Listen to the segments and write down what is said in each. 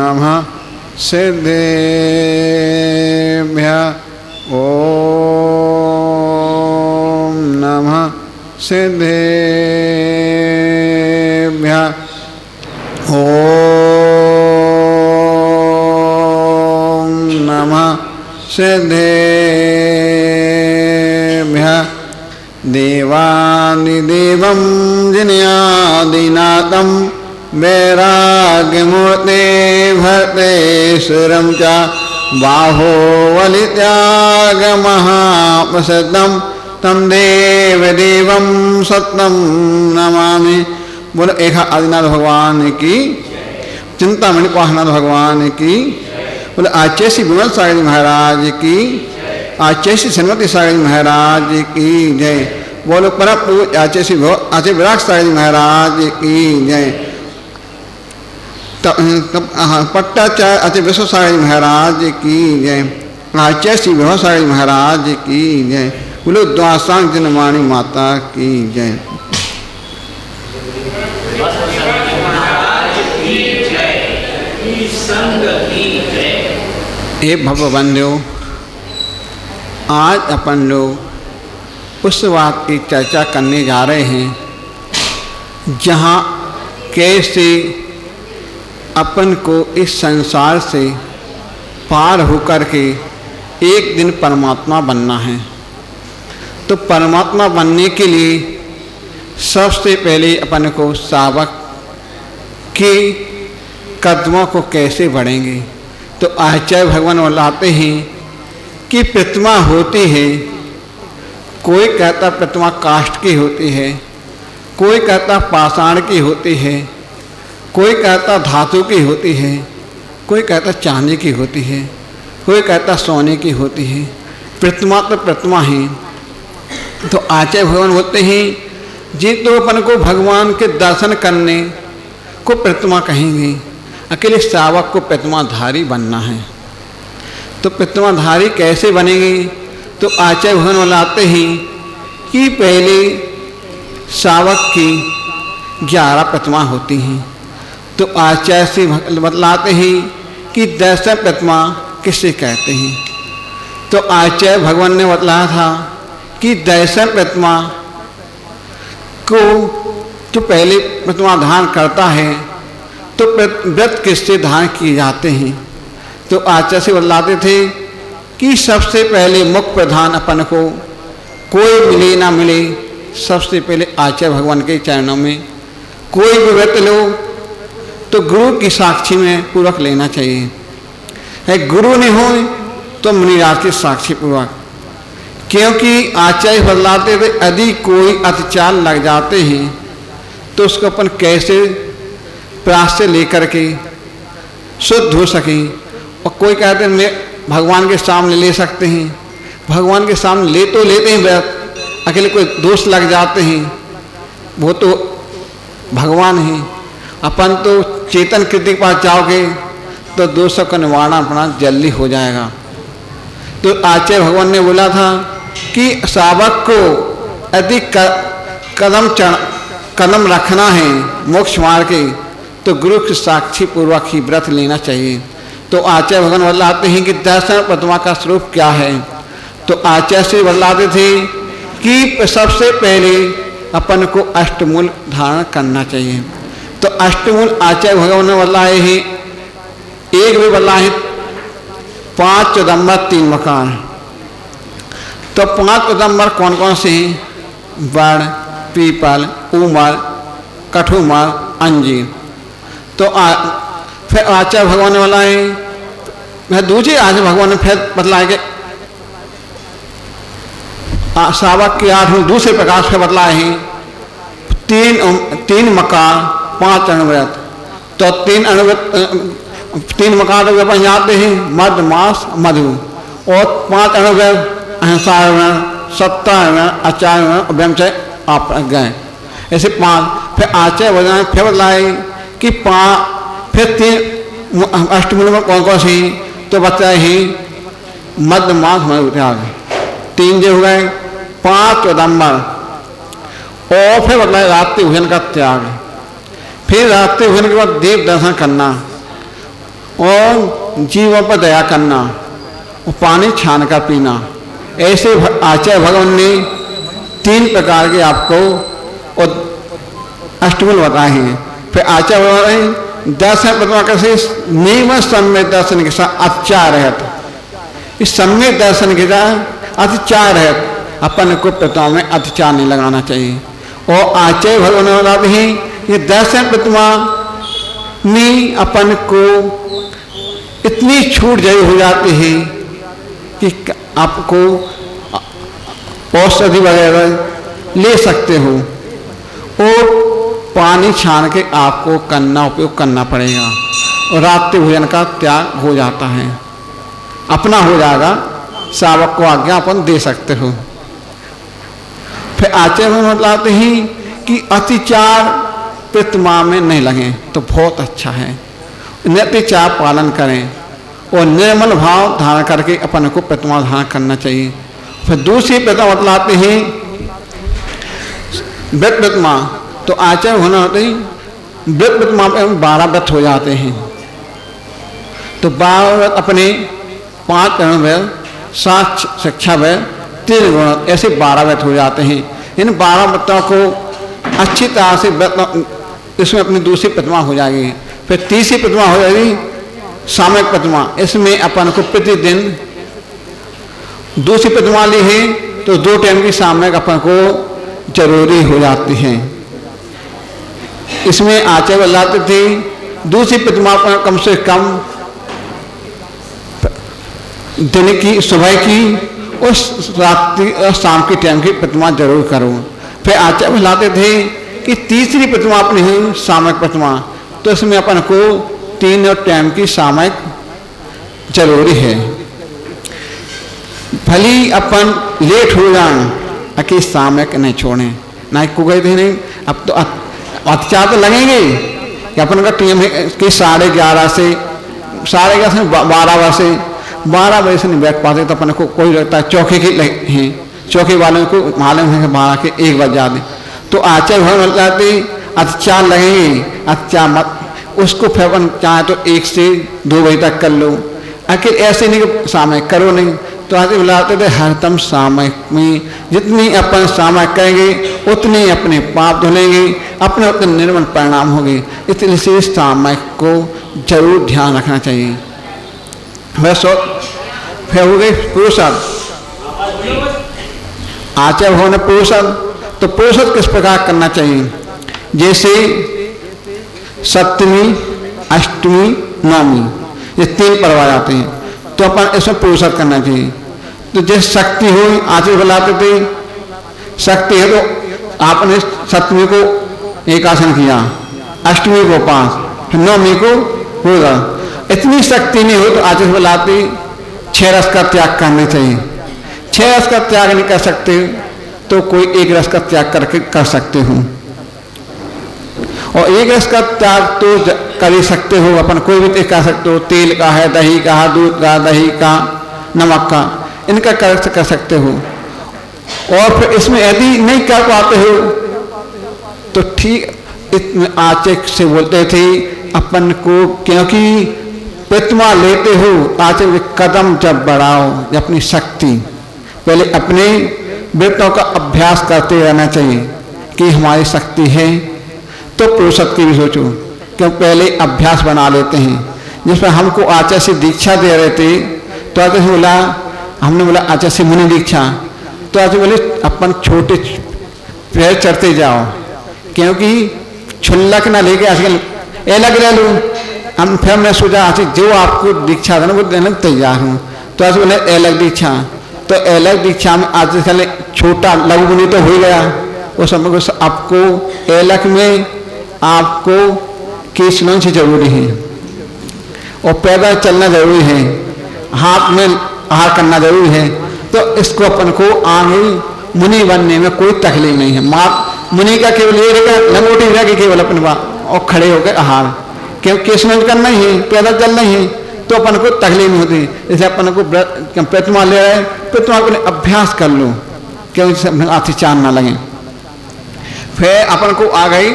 नमः सिद्धेभ्यः ओम नमः सिद्धेभ्यः ओम नमः सिद्धेभ्यः देवानिदेवं जिन्यादिनाथं वैराग्यमूर्ते भर्तेश्वरं च बाहोवलित्यागमहाप्रसिद्धं तं देवदेवं सत्यं नमामि। बोलो एक आदिनाथ भगवान की, चिंतामणि पाहनाथ भगवान की, बोले आचार्य श्री विमल सागर जी महाराज की, आचार्य श्री सन्मति सागर जी महाराज की जय। बोलो परम पूज्य आचार्य श्री आचार्य विराट सागर जी महाराज की जय। पट्टाचार्य आचार्य विश्व सागर जी महाराज की जय। आचार्य श्री विभव सागर जी महाराज की जय। बोलो द्वासांग जनमाणी माता की जय। हे भव बंधु, आज अपन लोग उस बात की चर्चा करने जा रहे हैं जहाँ कैसे अपन को इस संसार से पार होकर के एक दिन परमात्मा बनना है। तो परमात्मा बनने के लिए सबसे पहले अपन को सावक के कदमों को कैसे बढ़ेंगे। तो आचार्य भगवान बताते हैं कि प्रतिमा होती है, कोई कहता प्रतिमा काष्ठ की होती है, कोई कहता पाषाण की होती है, कोई कहता धातु की होती है, कोई कहता चांदी की होती है, कोई कहता सोने की होती है। प्रतिमा तो प्रतिमा है। तो आचार्य भगवान बोलते हैं जी तो अपन को भगवान के दर्शन करने को प्रतिमा कहेंगे, अकेले सावक को प्रतिमाधारी बनना है। तो प्रतिमाधारी कैसे बनेंगे। तो आचार्य भगवान बताते हैं कि पहले सावक की 11 प्रतिमा होती हैं। तो आचार्य से बतलाते हैं कि 10 प्रतिमा किसे कहते हैं। तो आचार्य भगवान ने बतलाया था कि 10 प्रतिमा को जो पहले प्रतिमा धारण करता है तो व्रत किससे धारण किए जाते हैं। तो आचार्य से बतलाते थे कि सबसे पहले मुख्य प्रधान अपन को कोई मिले ना मिले, सबसे पहले आचार्य भगवान के चरणों में कोई भी व्रत लो तो गुरु की साक्षी में पूर्वक लेना चाहिए। है गुरु नहीं हो तो मुनिराज के साक्षी पूर्वक, क्योंकि आचार्य बतलाते थे यदि कोई अत्याचार लग जाते हैं तो उसको अपन कैसे प्रयास से लेकर के शुद्ध हो सकें। और कोई कहते हैं मैं भगवान के सामने ले सकते हैं, भगवान के सामने ले तो लेते हैं व्रत, अकेले कोई दोष लग जाते हैं वो तो भगवान हैं। अपन तो चेतन कृति के पास जाओगे तो दोषों का निवारण अपना जल्दी हो जाएगा। तो आचार्य भगवान ने बोला था कि सावक को यदि कदम रखना है मोक्ष मार्ग के तो गुरु के साक्षी पूर्वक ही व्रत लेना चाहिए। तो आचार्य भगवान बतलाते हैं कि 10 प्रतिमा का स्वरूप क्या है। तो आचार्य से बतलाते थे कि सबसे पहले अपन को अष्टमूल धारण करना चाहिए। तो अष्टमूल आचार्य भगवान ने बतलाए हैं, एक भी बतलाए हैं 5 चौदम्बर 3 मकान। तो 5 चौदम्बर कौन कौन से हैं। वड़, पीपल, उमर, कठुमर, अंजीर। तो फिर आचार्य भगवान ने बताए, मैं दूसरे आचार्य भगवान ने फिर बतलाए कि सावक के 8 दूसरे प्रकार से बतलाए हैं 3 मकार 5 अणुव्रत। तो 3 मकार अपन जाते हैं मध, मांस, मधु, और 5 अणुव्रत अहिंसा, सत्ता, आचार्य ब्रह्मचर्य आप गए, ऐसे 5। फिर आचार्य भगवान फिर बतलाए कि 5 फिर 3 अष्टमूल में कौन कौन सी। तो बताए ही मध्य मास मधु त्याग 3 जो हो गए। 5 चौदम्बर और फिर बतलाए रात्रि भोजन का त्याग। फिर रात्रि भोजन के बाद देव दर्शन करना और जीवों पर दया करना और पानी छान कर पीना। ऐसे आचार्य भगवान ने 3 प्रकार के आपको और अष्टमूल बताए हैं। फिर आचार्य भगवान दर्शन प्रतिमा कैसे नियम सम्य दर्शन के साथ अत्याचार है, इस सम्य दर्शन के साथ अत्याचार है, अपन को प्रतिमा में अत्याचार नहीं लगाना चाहिए। और आचार्य भगवान बताते हैं ये दर्शन प्रतिमा में अपन को इतनी छूट जारी हो जाती है कि आपको औषधि वगैरह ले सकते हो और पानी छान के आपको उपयोग करना पड़ेगा और रात्रि भोजन का त्याग हो जाता है, अपना हो जाएगा, सावक को आज्ञापन दे सकते हो। फिर आचार्य में बताते हैं कि अतिचार प्रतिमा में नहीं लगे तो बहुत अच्छा है, नित्याचार पालन करें और निर्मल भाव धारण करके अपन को प्रतिमा धारण करना चाहिए। फिर दूसरी प्रतिमा बतलाते हैं व्रत प्रतिमा। तो आचार्य होना होते हैं व्रत प्रतिमा में 12 व्रत हो जाते हैं। तो 12 व्रत अपने 5 कर्ण व्रत, 7 शिक्षा व्रत, 3 गुण, ऐसे 12 व्रत हो जाते हैं। इन 12 व्रतों को अच्छी तरह से व्रत इसमें अपनी दूसरी प्रतिमा हो जाएगी। फिर तीसरी प्रतिमा हो जाएगी सामयिक प्रतिमा। इसमें अपन को प्रतिदिन दूसरी प्रतिमा ली है तो 2 टाइम की सामयिक अपन को जरूरी हो जाती है। इसमें आचार्य बताते थे दूसरी प्रतिमा पर कम से कम दिन की, सुबह की और रात्रि और शाम के टाइम की प्रतिमा जरूर करो। फिर आचार्य बताते थे कि तीसरी प्रतिमा अपनी है सामयिक प्रतिमा, तो इसमें अपन को 3 टाइम की सामयिक जरूरी है। भली अपन लेट हो जाए अकेले सामयिक नहीं छोड़ें, ना को गए थे नहीं। अब तो अत्याचार तो लगेंगे कि अपन का टाइम है कि 11:30 से 12 से 12 बजे से नहीं बैठ पाते, तो अपन को कोई लगता है चौके के हैं, चौके वालों को मालूम है कि 12 के 1 बज जाते। तो आचार्य भगवान बताते अत्याचार लगेंगे, अत्याचार मत, उसको फिर अपन चाहे तो 1 से 2 बजे तक कर लो, अकेले ऐसे नहीं सामयिक करो नहीं। तो आचार्य बुलाते थे हरदम सामयिक में जितनी अपन सामयिक करेंगे उतने अपने पाप धुलेंगे, अपने उतने निर्मल परिणाम होंगे। इसलिए सामयिक को जरूर ध्यान रखना चाहिए। वैसे फिर हो गए पुरुषार्थ। आचार्य भगवान ने पुरुषार्थ, तो पुरुषार्थ किस प्रकार करना चाहिए, जैसे सप्तमी, अष्टमी, नवमी ये 3 पर्व आ जाते हैं, तो अपन इसमें पुरुषार्थ करना चाहिए। तो जैसे शक्ति हो, आचार्य बुलाते थे शक्ति है तो आपने सप्तमी को 1 आसन किया, अष्टमी को 5, नवमी को होगा। इतनी शक्ति नहीं हो तो आचार्य बुलाते 6 रस का त्याग करना चाहिए। 6 रस का त्याग नहीं कर सकते तो कोई 1 रस का त्याग करके कर सकते हो, और 1 रस का त्याग तो कर ही सकते हो, अपन कोई भी त्याग कर सकते हो। तेल का है, दही का, दूध का, दही का, नमक का, इनका कर सकते हो। और फिर इसमें यदि नहीं कर पाते हो तो ठीक इतने आचार्य से बोलते थे अपन को, क्योंकि प्रतिमा लेते हो आचार्य कदम जब बढ़ाओ, अपनी शक्ति पहले अपने व्रतों का अभ्यास करते रहना चाहिए कि हमारी शक्ति है। तो पुरुषत्व की भी सोचो, क्यों पहले अभ्यास बना लेते हैं। जिसमें हमको आचार्य से दीक्षा दे रहे थे तो आचार्य से बोला, हमने बोला आचार्य से मुनि दीक्षा, तो आचार्य बोले अपन छोटे पैर चढ़ते जाओ, क्योंकि छुल्लक ना लेके आजकल अलग ले लूँ। हम फिर हमने सोचा आचार्य जो आपको दीक्षा देना वो देने तैयार हूँ, तो आचार्य बोले अलग दीक्षा। तो अलग दीक्षा में आजकल छोटा लघु मुनि तो हो गया, वो सब आपको अलग में आपको कीर्तन से जरूरी है और पैदल चलना जरूरी है, हाथ में आहार करना जरूरी है। तो इसको अपन को आगे मुनि बनने में कोई तकलीफ नहीं है। माँ मुनि का केवल ये रहेगा लंगोटी रहेगी केवल अपने बात और खड़े होकर आहार, क्योंकि कीर्तन करना ही है, पैदल चलना ही है, तो अपन को तकलीफ नहीं होती। इसलिए अपन को प्रतिमा ले रहे प्रतिमा को अभ्यास कर लो, क्योंकि अत्याचार ना लगे। फिर अपन को आ गई,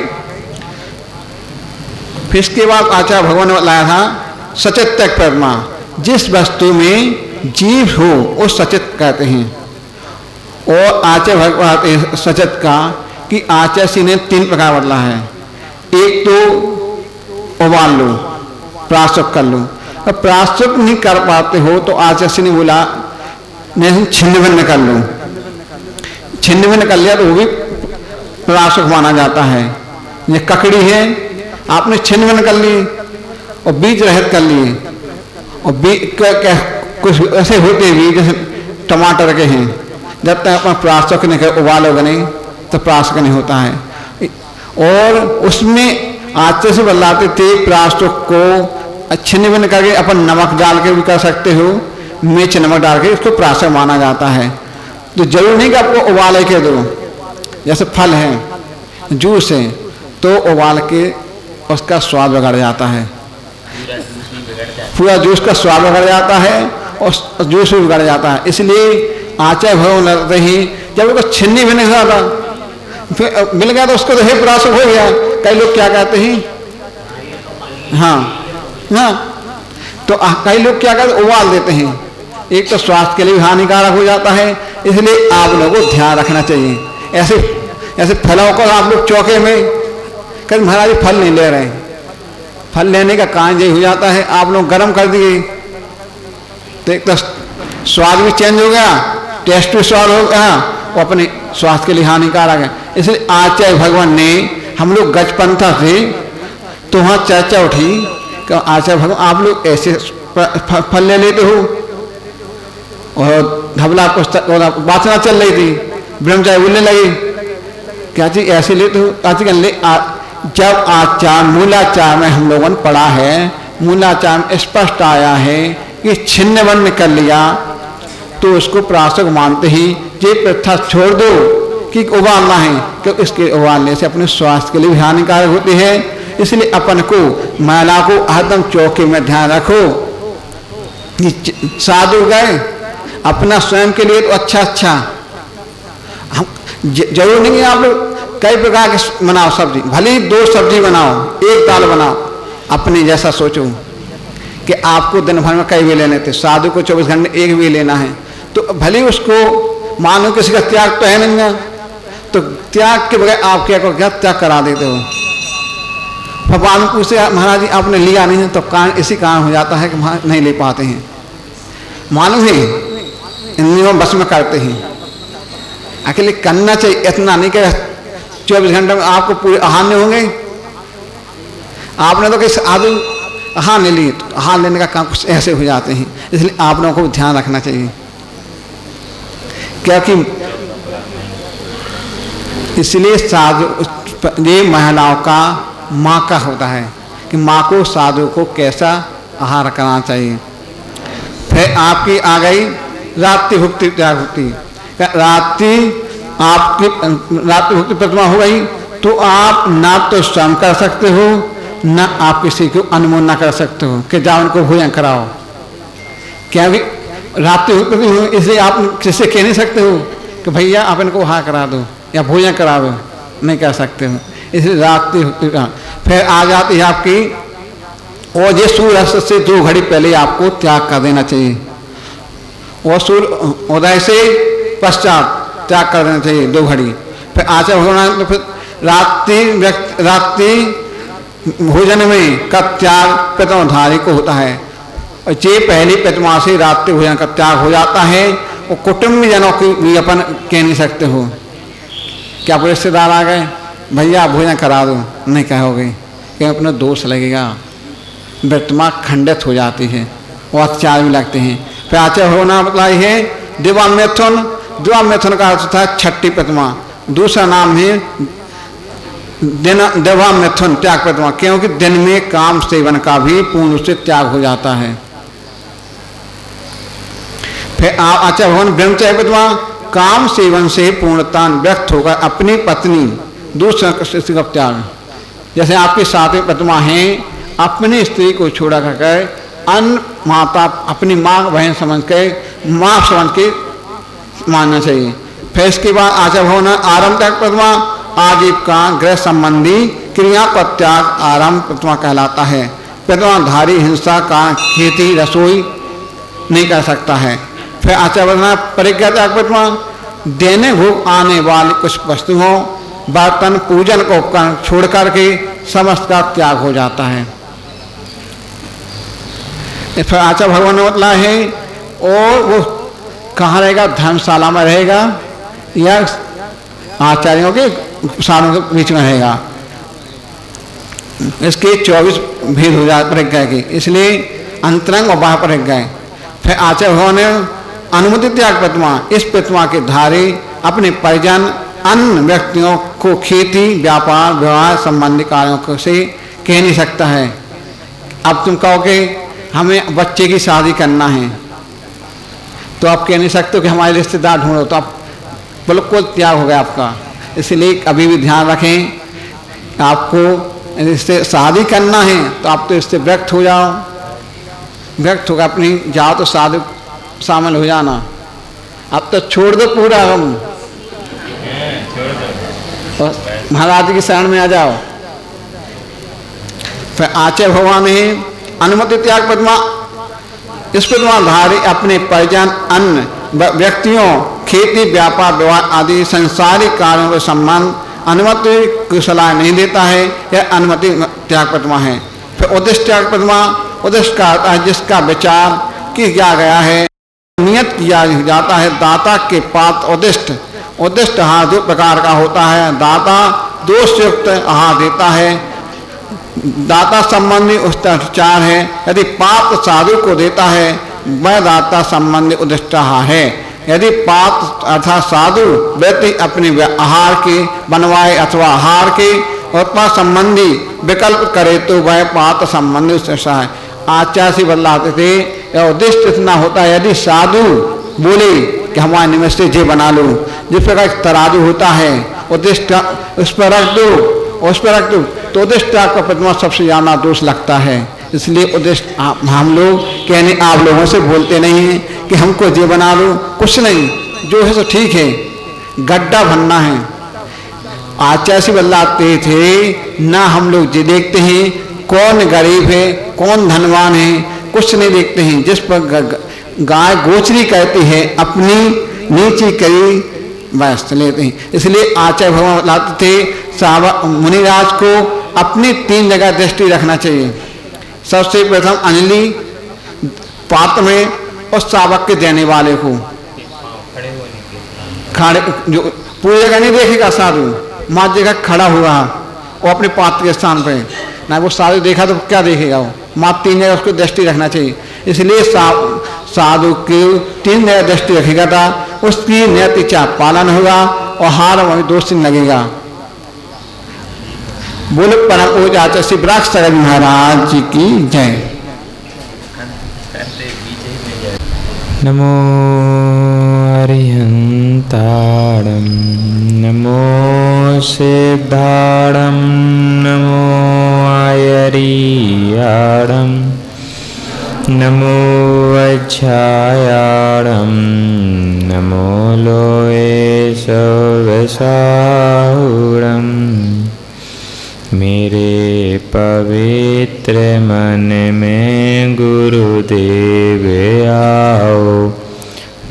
फिर इसके बाद आचार्य भगवान ने बताया था सचित प्रतिमा, जिस वस्तु में जीव हो उस सचित कहते हैं। और आचार्य भगवत सचित का कि आचार्य ने 3 प्रकार बदला है। एक तो उबाल लो, प्राशुक कर लो। अब प्राशुक नहीं कर पाते हो तो आचार्य ने बोला नहीं, छिन्न भिन्न कर लो। छिन्न भिन्न कर लिया तो वो भी प्राशुक माना जाता है। ये ककड़ी है, आपने छिन्न भिन्न कर ली और बीज रहित कर लिए, और कुछ ऐसे होते भी जैसे टमाटर के हैं, जब तक अपना प्राशुक नहीं कर उबालोगे नहीं तो प्राशुक नहीं होता है। और उसमें आचार्य से बदलाते थे प्राशुक को छिन्न भिन्न करके अपन नमक डाल के भी कर सकते हो, मिर्च नमक डाल के उसको प्राशुक माना जाता है। तो जरूर नहीं कि आपको उबाल के दो, जैसे फल है, जूस है, तो उबाल के उसका स्वाद बिगड़ जाता है, पूरा जूस का स्वाद बिगड़ जाता है और जूस भी बिगड़ जाता है। इसलिए आचार्य भगवान लगते ही जब उसको छिन्नी भी नहीं जाता, फिर मिल गया तो उसको तो हे प्राशुक हो गया। कई लोग क्या कहते हैं, हाँ, तो कई लोग क्या कहते हैं, उबाल देते हैं। एक तो स्वास्थ्य के लिए हानिकारक हो जाता है, इसलिए आप लोगों को ध्यान रखना चाहिए। ऐसे फलों को आप लोग चौके में कल महाराज फल नहीं ले रहे, फल लेने का कारण यही हो जाता है आप लोग गर्म कर दिए तो एक तो स्वाद भी चेंज हो गया, टेस्ट भी स्वाद हो गया, वो अपने स्वास्थ्य के लिए हानिकारक है। इसलिए आचार्य भगवान ने, हम लोग गजपंथा थे तो वहाँ चर्चा उठी कि आचार्य भगवान आप लोग ऐसे फल ले लेते हो, और धबला वासना चल रही थी, ब्रह्मचारी बोलने लगे क्या चीज ऐसे लेते हो, जब आचार मूलाचार में हम लोगों ने पढ़ा है, मूलाचार में स्पष्ट आया है कि छिन्न भिन्न कर लिया तो उसको प्राशुक मानते ही ये प्रथा छोड़ दो कि उबालना है, क्योंकि इसके उबालने से अपने स्वास्थ्य के लिए भी हानिकारक होती है। इसलिए अपन को महिला को हरदम चौके में ध्यान रखो। साधु गए अपना स्वयं के लिए तो अच्छा, हम जरूर नहीं है आप लोग कई प्रकार के बनाओ सब्जी, भले ही 2 सब्जी बनाओ, 1 दाल बनाओ, अपने जैसा सोचो कि आपको दिन भर में कई वे लेने थे, साधु को 24 घंटे 1 वे लेना है, तो भले ही उसको मानो किसी का त्याग तो है नहीं, तो त्याग के बगैर आप क्या करो, क्या त्याग करा देते हो। भगवान पूछे महाराज जी आपने लिया नहीं है, तो कारण इसी कारण हो जाता है कि नहीं ले पाते हैं। मालूम है इंद्रियों बस में करते हैं, अकेले करना चाहिए, इतना नहीं कि 24 घंटे में आपको पूरे आहार नहीं होंगे। आपने तो किसी आदमी आहार नहीं ली, तो आहार लेने का काम कुछ ऐसे हो जाते हैं। इसलिए आप लोगों को ध्यान रखना चाहिए, क्योंकि इसलिए साधु ये महिलाओं का माँ का होता है कि माँ को साधु को कैसा आहार करना चाहिए। फिर आपकी आ गई रात्रि भुक्ति त्याग भुक्ति, आपकी रात्रि भुक्ति प्रतिमा हो गई तो आप ना तो स्वयं कर सकते हो, ना आप किसी को अनुमोदन ना कर सकते हो कि जाओ उनको भोजन कराओ। क्या भी रात्रि भुक्ति, इसलिए आप किससे कह नहीं सकते हो कि भैया आप इनको आहार करा दो या भोजन करा दो, नहीं कर सकते हो। इसलिए रात्रि भुक्ति। फिर आ जाती है आपकी और ये सूर्य से 2 घड़ी पहले आपको त्याग कर देना चाहिए, और सूर्य उदय से पश्चात त्याग कर देना चाहिए 2 घड़ी। फिर आचार्य भगवान तो फिर रात्रि भोजन में का त्याग प्रतिमाधारी को होता है, और ये पहली प्रतिमा से रात्रि भोजन का त्याग हो जाता है। और कुटुंब जनों की भी अपन कह नहीं सकते हो क्या कोई रिश्तेदार आ गए भैया भोजन करा दो, नहीं कहोगे कि अपना दोष लगेगा, प्रतिमा खंडित हो जाती है और अत्याचार भी लगते हैं। फिर आचार्य होना मतलब है दिवा मैथुन। दिवा मैथुन का अर्थ था 6ठी प्रतिमा, दूसरा नाम है दिवा मैथुन त्याग प्रतिमा, क्योंकि दिन में काम सेवन का भी पूर्ण रूप से त्याग हो जाता है। फिर आचार्य भगवान ब्रह्मचर्य प्रतिमा, काम सेवन से पूर्णता व्यक्त होकर अपनी पत्नी दूसरा का त्याग। जैसे आपकी 7वीं प्रतिमा है, अपनी स्त्री को छोड़ा कर अन्य माता अपनी माँ बहन समझ के माँ समझ के मानना चाहिए। फिर इसके बाद आचार्य भगवान आरंभ त्याग प्रतिमा, आजीविका गृह संबंधी क्रिया पर त्याग आरंभ प्रतिमा कहलाता है। प्रतिमाधारी हिंसा का खेती रसोई नहीं कर सकता है। फिर आचार्य परिज्ञा त्याग प्रतिमा देने भोग आने वाली कुछ वस्तुओं बर्तन पूजन को उपकरण छोड़ करके समस्त का त्याग हो जाता है। फिर आचार्य भगवान ने बतला है और वो कहाँ रहेगा, धर्मशाला में रहेगा या आचार्यों के सालों के बीच में रहेगा। इसके 24 भेद हो जाते प्रज्ञा के, इसलिए अंतरंग और बाह्य प्रज्ञा। फिर आचार्य भगवान ने अनुमति त्याग प्रतिमा, इस प्रतिमा के धारी अपने परिजन अन्य व्यक्तियों को खेती व्यापार विवाह संबंधी कार्यों से कह नहीं सकता है। अब तुम कहोगे हमें बच्चे की शादी करना है तो आप कह नहीं सकते कि हमारे रिश्तेदार ढूंढो, तो आप बिल्कुल त्याग हो गया आपका। इसलिए कभी भी ध्यान रखें, आपको इससे शादी करना है तो आप तो इससे व्यक्त हो जाओ, व्यक्त होकर अपनी जाओ तो शादी शामिल हो जाना। अब तो छोड़ दो पूरा, हम महाराज की शरण में आ जाओ। फिर आचार्य भगवान ने अनुमति त्याग प्रतिमा, इस प्रतिमा धारी अपने परिजन अन्य व्यक्तियों खेती व्यापार विवाह आदि संसारिक कार्यों के संबंध अनुमति की सलाह नहीं देता है, यह अनुमति त्याग प्रतिमा है। फिर उद्देश्य त्याग प्रतिमा, उद्देश्य का अर्थ है जिसका विचार किया गया है, नियत किया जाता है। दाता के पात्र उद्दिष्ट, उद्दिष्ट आहार दो प्रकार का होता है। दाता दोष युक्त आहार देता है, दाता संबंधी उच्चार है। यदि पात्र साधु को देता है वह दाता संबंधी उद्दिष्ट आहार है। यदि पात्र अर्थात साधु व्यक्ति अपने आहार के बनवाए अथवा आहार के उत्पाद संबंधी विकल्प करे तो वह पात्र संबंधी उद्दिष्ट है। आचार्य से बदलाते थे, यह उद्दिष्ट इतना होता है यदि साधु बोले कि हमारे निमित्त से जे बना लो, जिस प्रकार तराजू होता है उद्दिष्ट उस पर रख दो, उस पर रख दो, तो उद्दिष्ट आपका प्रतिमा सबसे ज्यादा दोष लगता है। इसलिए उद्दिष्ट हम लोग कहने आप लोगों से बोलते नहीं हैं कि हमको जे बना लो, कुछ नहीं, जो है सो ठीक है, गड्ढा भरना है। आचार्य से बदलाते थे ना, हम लोग जे देखते हैं कौन गरीब है कौन धनवान है, कुछ नहीं देखते हैं। जिस पर गाय गोचरी कहती है अपनी नीची करी बस लेते हैं। इसलिए आचार्य भगवान बतलाते थे मुनिराज को अपनी 3 जगह दृष्टि रखना चाहिए। सबसे प्रथम अंजलि पात्र में और सावक के देने वाले को खड़े, जो पूरी जगह नहीं देखेगा साधु, माँ जगह खड़ा हुआ वो अपने पात्र के स्थान पे ना, वो साधु देखा तो क्या देखेगा वो, माँ 3 जगह उसको दृष्टि रखना चाहिए। इसलिए साधु की 3 जगह दृष्टि रखेगा था, उसकी नियत इच्छा पालन होगा और हार वही दोष नहीं लगेगा। बोले परम पूज्य आचार्य श्री ब्राह्मण सरज महाराज जी की जय। नमो अरिहंताणं नमो सिद्धाणं नमो आयरियाणं नमो वज्रायाणं नमो लोये सवसाहुरं। मेरे पवित्र मन में गुरुदेव आओ,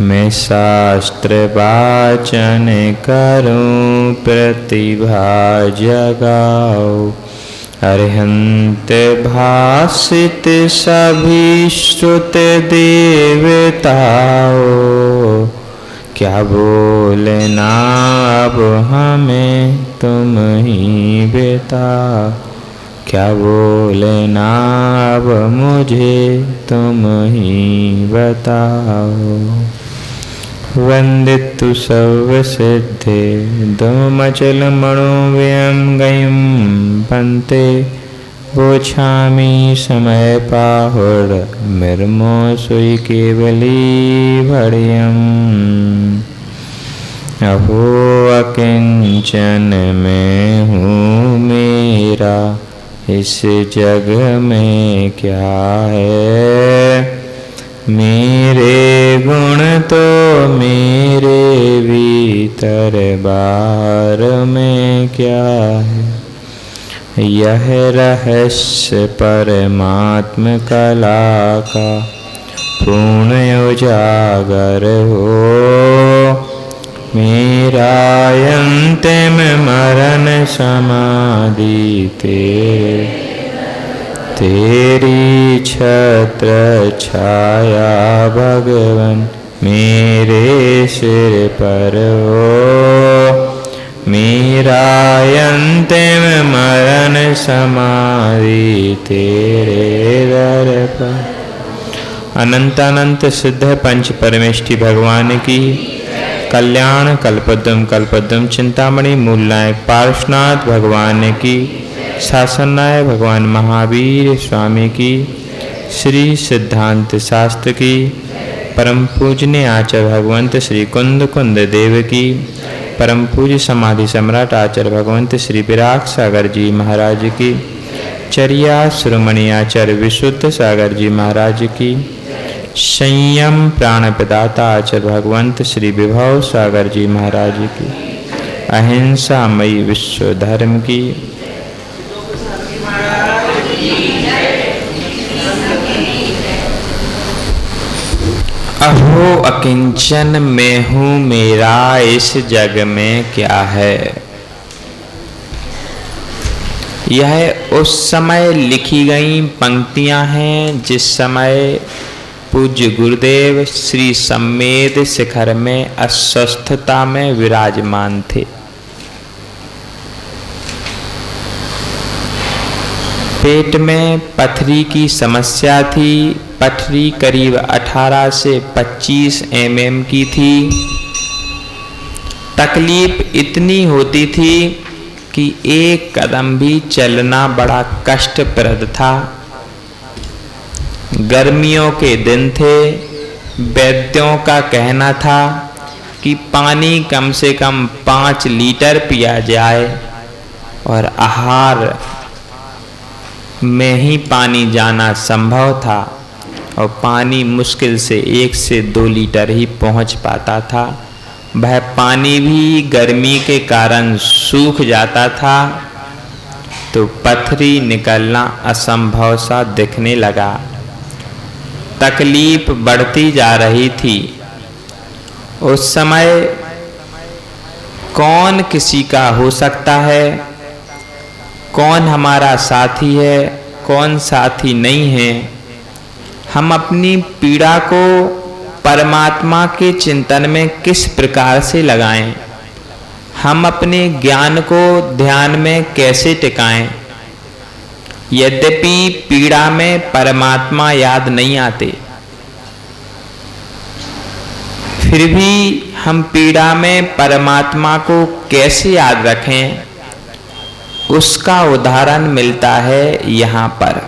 मैं शास्त्र वाचन करूं प्रतिभा जगाओ। अरिहंत भासित सभी श्रुत देवताओ, क्या बोलना अब हमें तुम ही बता, क्या बोलना अब मुझे तुम ही बताओ। वंदितु सर्वसिद्धे दोमचल मनोव्यं गयं पंते, बोछामि समय पाहुर मिर्मो सुई केवली भड़यम्। अहो अकिंचन में हूँ मेरा, इस जग में क्या है, मेरे गुण तो मेरे भीतर बाहर में क्या है। यह रहस्य परमात्म कला का पूर्ण उजागर हो। मेरा अंतिम मरण समाधि तेरी छत्र छाया भगवन मेरे सिर पर हो। मेरा अंतिम मरण समाधि तेरे दर पर। अनंत अनंत सिद्ध पंच परमेष्टि भगवान की कल्याण कल्पद्रुम कल्पद्रुम चिंतामणि मूलनायक पार्श्वनाथ भगवान की शासननायक भगवान महावीर स्वामी की श्री सिद्धांत शास्त्र की परम पूजनीय आचार्य भगवंत श्री कुंद कुंद देव की परम पूज्य समाधि सम्राट आचार्य भगवंत श्री विराग सागर जी महाराज की चर्या शिरोमणि आचार्य विशुद्ध सागर जी महाराज की संयम प्राण प्रदाता आचार्य भगवंत श्री विभव सागर जी महाराज की अहिंसा मई विश्व धर्म की अहो अकिंचन मैं हूँ मेरा इस जग में क्या है। यह उस समय लिखी गई पंक्तियां हैं जिस समय पूज्य गुरुदेव श्री सम्मेद शिखर में अस्वस्थता में विराजमान थे। पेट में पथरी की समस्या थी। पथरी करीब 18 से 25 mm की थी। तकलीफ इतनी होती थी कि एक कदम भी चलना बड़ा कष्टप्रद था। गर्मियों के दिन थे। वैद्यों का कहना था कि पानी कम से कम 5 लीटर पिया जाए और आहार में ही पानी जाना संभव था और पानी मुश्किल से 1 से 2 लीटर ही पहुंच पाता था। वह पानी भी गर्मी के कारण सूख जाता था तो पथरी निकलना असंभव सा दिखने लगा। तकलीफ बढ़ती जा रही थी। उस समय कौन किसी का हो सकता है, कौन हमारा साथी है, कौन साथी नहीं है। हम अपनी पीड़ा को परमात्मा के चिंतन में किस प्रकार से लगाएं, हम अपने ज्ञान को ध्यान में कैसे टिकाएं। यद्यपि पीड़ा में परमात्मा याद नहीं आते, फिर भी हम पीड़ा में परमात्मा को कैसे याद रखें, उसका उदाहरण मिलता है यहाँ पर।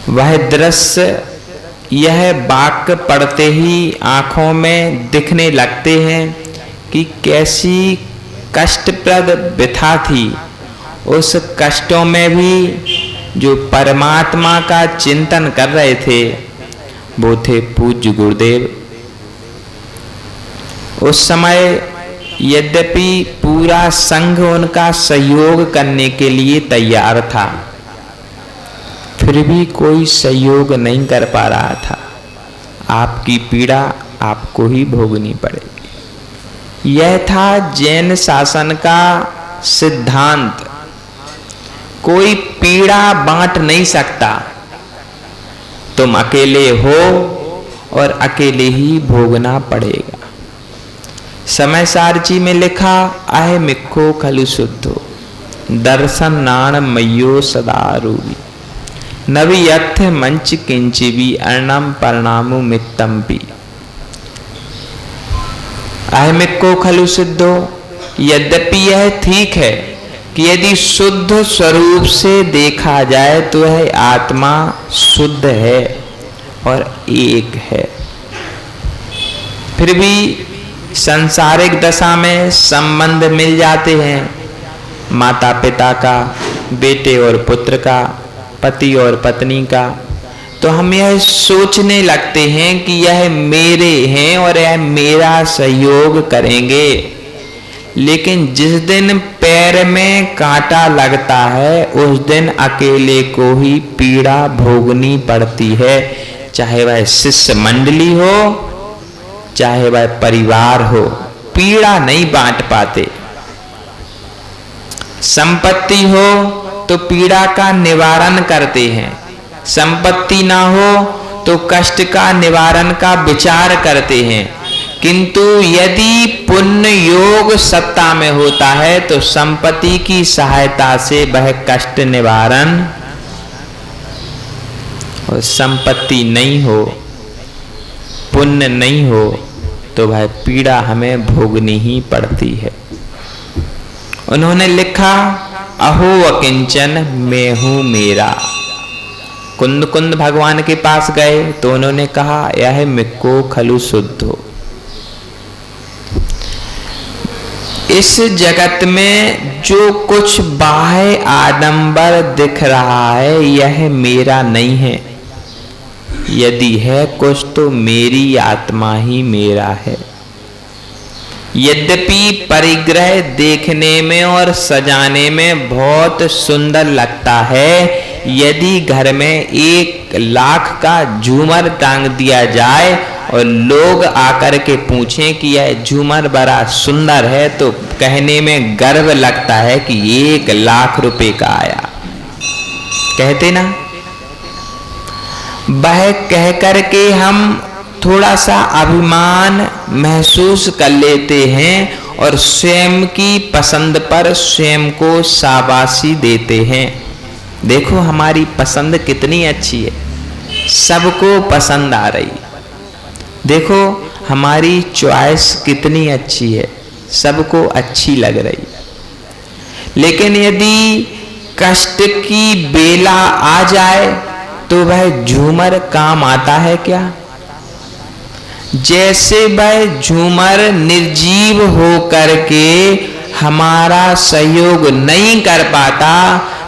वह दृश्य, यह वाक्य पढ़ते ही आंखों में दिखने लगते हैं कि कैसी कष्टप्रद व्यथा थी। उस कष्टों में भी जो परमात्मा का चिंतन कर रहे थे वो थे पूज्य गुरुदेव। उस समय यद्यपि पूरा संघ उनका सहयोग करने के लिए तैयार था, फिर भी कोई सहयोग नहीं कर पा रहा था। आपकी पीड़ा आपको ही भोगनी पड़ेगी। यह था जैन शासन का सिद्धांत। कोई पीड़ा बांट नहीं सकता। तुम अकेले हो और अकेले ही भोगना पड़ेगा। समय सारची में लिखा, आहे मिक्खो खलु शुद्धो दर्शन नाण मयो सदा रूपी नवी यथ मंच किंचिवी अर्णम परणामु मित्तम्पी। आहे मिक्खो खलु शुद्धो, यद्यपि यह ठीक है कि यदि शुद्ध स्वरूप से देखा जाए तो यह आत्मा शुद्ध है और एक है, फिर भी सांसारिक दशा में संबंध मिल जाते हैं। माता पिता का, बेटे और पुत्र का, पति और पत्नी का, तो हम यह सोचने लगते हैं कि यह मेरे हैं और यह मेरा सहयोग करेंगे। लेकिन जिस दिन पैर में कांटा लगता है उस दिन अकेले को ही पीड़ा भोगनी पड़ती है, चाहे वह शिष्य मंडली हो चाहे वह परिवार हो, पीड़ा नहीं बांट पाते। संपत्ति हो तो पीड़ा का निवारण करते हैं, संपत्ति ना हो तो कष्ट का निवारण का विचार करते हैं, किंतु यदि पुण्य योग सत्ता में होता है तो संपत्ति की सहायता से वह कष्ट निवारण, और संपत्ति नहीं हो पुण्य नहीं हो तो वह पीड़ा हमें भोगनी ही पड़ती है। उन्होंने लिखा, अहो अकिंचन मैं हूं मेरा। कुंद कुंद भगवान के पास गए तो उन्होंने कहा, यह मिक्को खलु शुद्धो। इस जगत में जो कुछ बाह्य आडंबर दिख रहा है यह मेरा नहीं है, यदि है कुछ तो मेरी आत्मा ही मेरा है। यद्यपि परिग्रह देखने में और सजाने में बहुत सुंदर लगता है, यदि घर में 1,00,000 का झूमर टांग दिया जाए और लोग आकर के पूछें कि यह झूमर बड़ा सुंदर है तो कहने में गर्व लगता है कि 1,00,000 रुपए का आया, कहते ना। वह कह कर के हम थोड़ा सा अभिमान महसूस कर लेते हैं और स्वयं की पसंद पर स्वयं को शाबाशी देते हैं। देखो हमारी पसंद कितनी अच्छी है, सबको पसंद आ रही। देखो हमारी चॉइस कितनी अच्छी है, सबको अच्छी लग रही। लेकिन यदि कष्ट की बेला आ जाए तो वह झूमर काम आता है क्या? जैसे वह झूमर निर्जीव हो करके हमारा सहयोग नहीं कर पाता,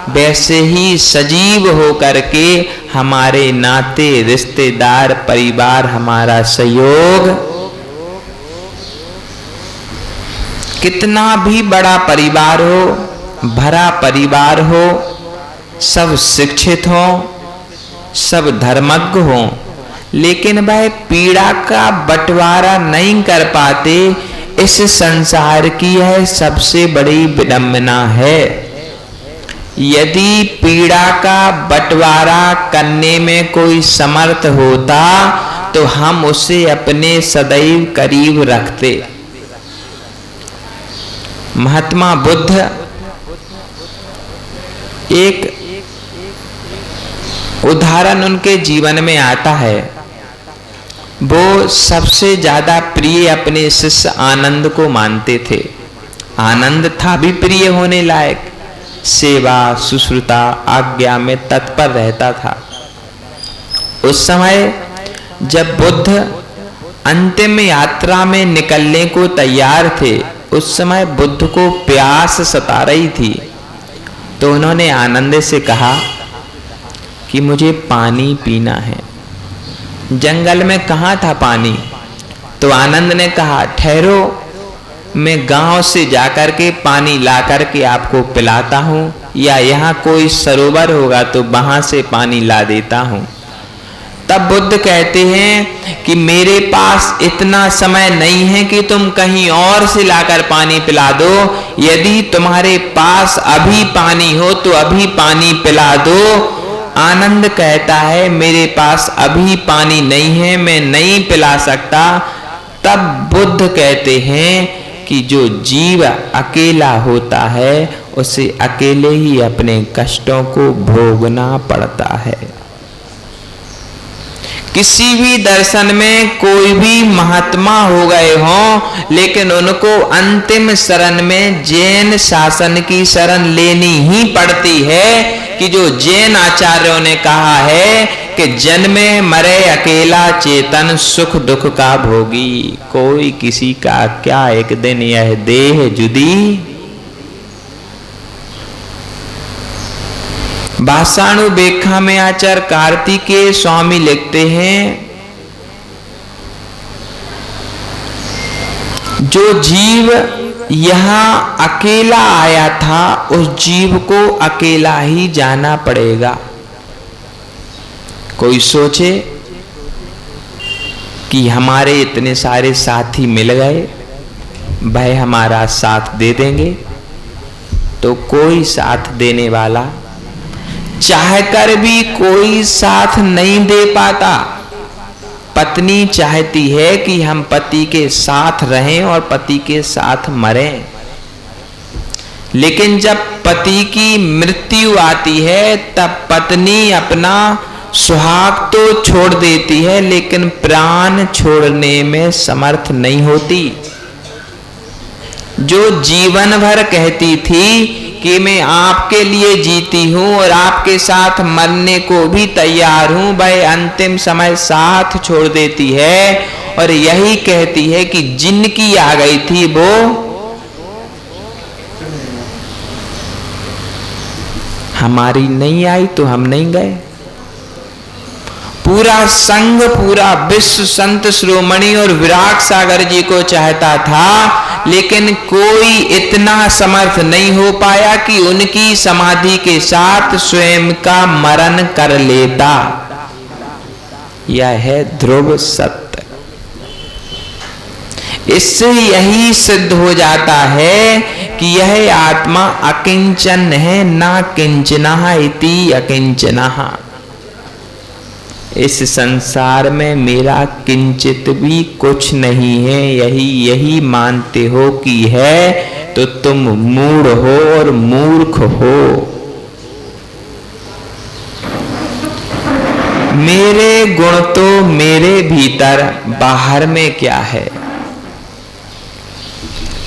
वैसे ही सजीव हो करके हमारे नाते रिश्तेदार परिवार हमारा सहयोग, कितना भी बड़ा परिवार हो, भरा परिवार हो, सब शिक्षित हो, सब धर्मज्ञ हो, लेकिन वह पीड़ा का बंटवारा नहीं कर पाते, इस संसार की यह सबसे बड़ी विडंबना है। यदि पीड़ा का बंटवारा करने में कोई समर्थ होता तो हम उसे अपने सदैव करीब रखते। महात्मा बुद्ध, एक उदाहरण उनके जीवन में आता है। वो सबसे ज्यादा प्रिय अपने शिष्य आनंद को मानते थे। आनंद था भी प्रिय होने लायक, सेवा शुश्रूषा आज्ञा में तत्पर रहता था। उस समय जब बुद्ध अंतिम यात्रा में निकलने को तैयार थे, उस समय बुद्ध को प्यास सता रही थी। तो उन्होंने आनंद से कहा कि मुझे पानी पीना है। जंगल में कहाँ था पानी? तो आनंद ने कहा, ठहरो, मैं गांव से जाकर के पानी ला करके आपको पिलाता हूँ, या यहाँ कोई सरोवर होगा तो वहां से पानी ला देता हूँ। तब बुद्ध कहते हैं कि मेरे पास इतना समय नहीं है कि तुम कहीं और से लाकर पानी पिला दो। यदि तुम्हारे पास अभी पानी हो तो अभी पानी पिला दो। आनंद कहता है, मेरे पास अभी पानी नहीं है, मैं नहीं पिला सकता। तब बुद्ध कहते हैं कि जो जीव अकेला होता है उसे अकेले ही अपने कष्टों को भोगना पड़ता है। किसी भी दर्शन में कोई भी महात्मा हो गए हों, लेकिन उनको अंतिम शरण में जैन शासन की शरण लेनी ही पड़ती है, कि जो जैन आचार्यों ने कहा है कि जन्मे मरे अकेला चेतन सुख दुख का भोगी, कोई किसी का क्या एक दिन यह देह जुदी। भाषाणु बेखा में आचार्य कार्तिकेय स्वामी लिखते हैं, जो जीव यहाँ अकेला आया था, उस जीव को अकेला ही जाना पड़ेगा। कोई सोचे कि हमारे इतने सारे साथी मिल गए, भाई हमारा साथ दे देंगे, तो कोई साथ देने वाला चाहकर भी कोई साथ नहीं दे पाता। पत्नी चाहती है कि हम पति के साथ रहें और पति के साथ मरें, लेकिन जब पति की मृत्यु आती है तब पत्नी अपना सुहाग तो छोड़ देती है, लेकिन प्राण छोड़ने में समर्थ नहीं होती। जो जीवन भर कहती थी कि मैं आपके लिए जीती हूं और आपके साथ मरने को भी तैयार हूं, वह अंतिम समय साथ छोड़ देती है और यही कहती है कि जिनकी आ गई थी वो हमारी नहीं आई तो हम नहीं गए। पूरा संघ, पूरा विश्व संत शिरोमणि और विराग सागर जी को चाहता था, लेकिन कोई इतना समर्थ नहीं हो पाया कि उनकी समाधि के साथ स्वयं का मरण कर लेता। यह है ध्रुव सत्य। इससे यही सिद्ध हो जाता है कि यह आत्मा अकिंचन है, ना किंचनः इति अकिंचनः। इस संसार में मेरा किंचित भी कुछ नहीं है, यही मानते हो कि है तो तुम मूढ़ हो और मूर्ख हो। मेरे गुण तो मेरे भीतर, बाहर में क्या है।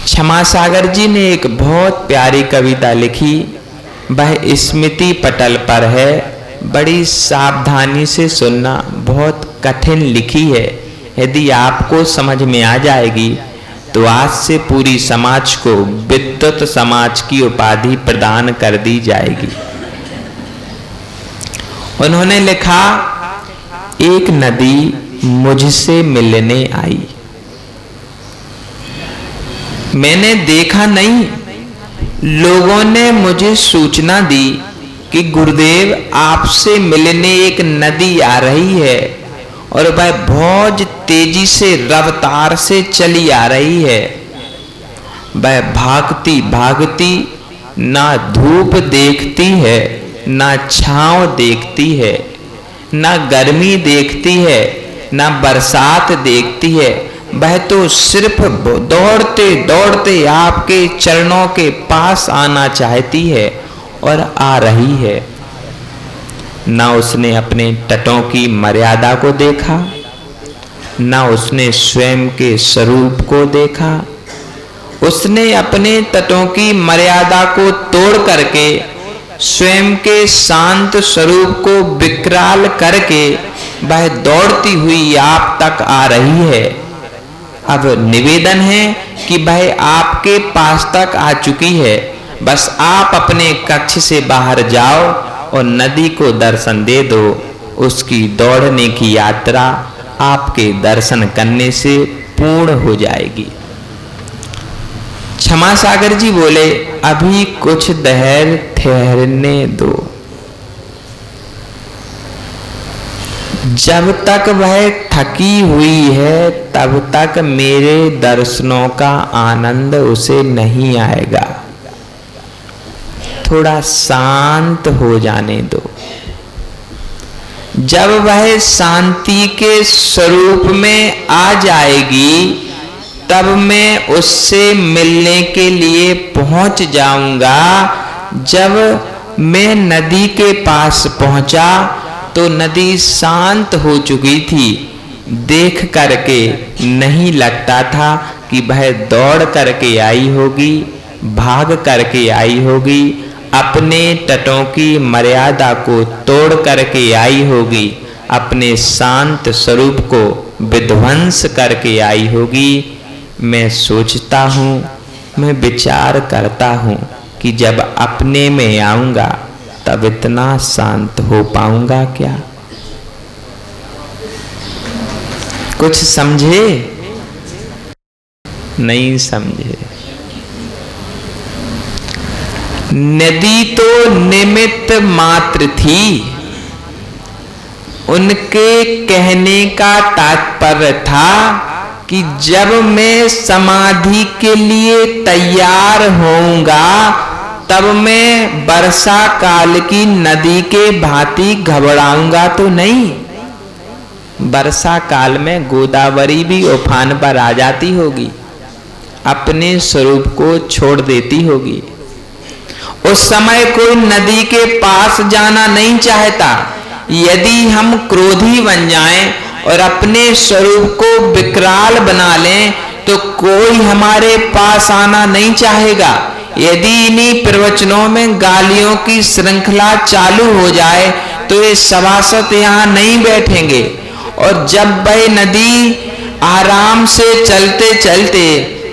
क्षमा सागर जी ने एक बहुत प्यारी कविता लिखी, वह स्मृति पटल पर है, बड़ी सावधानी से सुनना, बहुत कठिन लिखी है। यदि आपको समझ में आ जाएगी तो आज से पूरी समाज को विद्युत समाज की उपाधि प्रदान कर दी जाएगी। उन्होंने लिखा, एक नदी मुझसे मिलने आई, मैंने देखा नहीं, लोगों ने मुझे सूचना दी कि गुरुदेव आपसे मिलने एक नदी आ रही है और वह बहुत तेजी से रफ्तार से चली आ रही है। वह भागती भागती ना धूप देखती है, ना छांव देखती है, ना गर्मी देखती है, ना बरसात देखती है। वह तो सिर्फ दौड़ते दौड़ते आपके चरणों के पास आना चाहती है और आ रही है। ना उसने अपने तटों की मर्यादा को देखा, ना उसने स्वयं के स्वरूप को देखा। उसने अपने तटों की मर्यादा को तोड़ करके स्वयं के शांत स्वरूप को विकराल करके वह दौड़ती हुई आप तक आ रही है। अब निवेदन है कि वह आपके पास तक आ चुकी है, बस आप अपने कक्ष से बाहर जाओ और नदी को दर्शन दे दो। उसकी दौड़ने की यात्रा आपके दर्शन करने से पूर्ण हो जाएगी। क्षमा सागर जी बोले, अभी कुछ देर ठहरने दो। जब तक वह थकी हुई है तब तक मेरे दर्शनों का आनंद उसे नहीं आएगा। थोड़ा शांत हो जाने दो। जब वह शांति के स्वरूप में आ जाएगी तब मैं उससे मिलने के लिए पहुंच जाऊंगा। जब मैं नदी के पास पहुंचा तो नदी शांत हो चुकी थी। देख करके नहीं लगता था कि वह दौड़ करके आई होगी, भाग करके आई होगी, अपने तटों की मर्यादा को तोड़ करके आई होगी, अपने शांत स्वरूप को विध्वंस करके आई होगी। मैं सोचता हूँ, मैं विचार करता हूँ कि जब अपने में आऊंगा तब इतना शांत हो पाऊंगा क्या? कुछ समझे? नहीं समझे। नदी तो निमित्त मात्र थी। उनके कहने का तात्पर्य था कि जब मैं समाधि के लिए तैयार होऊंगा तब मैं वर्षा काल की नदी के भांति घबराऊंगा तो नहीं। वर्षा काल में गोदावरी भी उफान पर आ जाती होगी, अपने स्वरूप को छोड़ देती होगी। उस समय कोई नदी के पास जाना नहीं चाहता। यदि हम क्रोधी बन जाएं और अपने स्वरूप को विकराल बना लें तो कोई हमारे पास आना नहीं चाहेगा। यदि इन्हीं प्रवचनों में गालियों की श्रृंखला चालू हो जाए तो ये सभासद यहाँ नहीं बैठेंगे। और जब वह नदी आराम से चलते चलते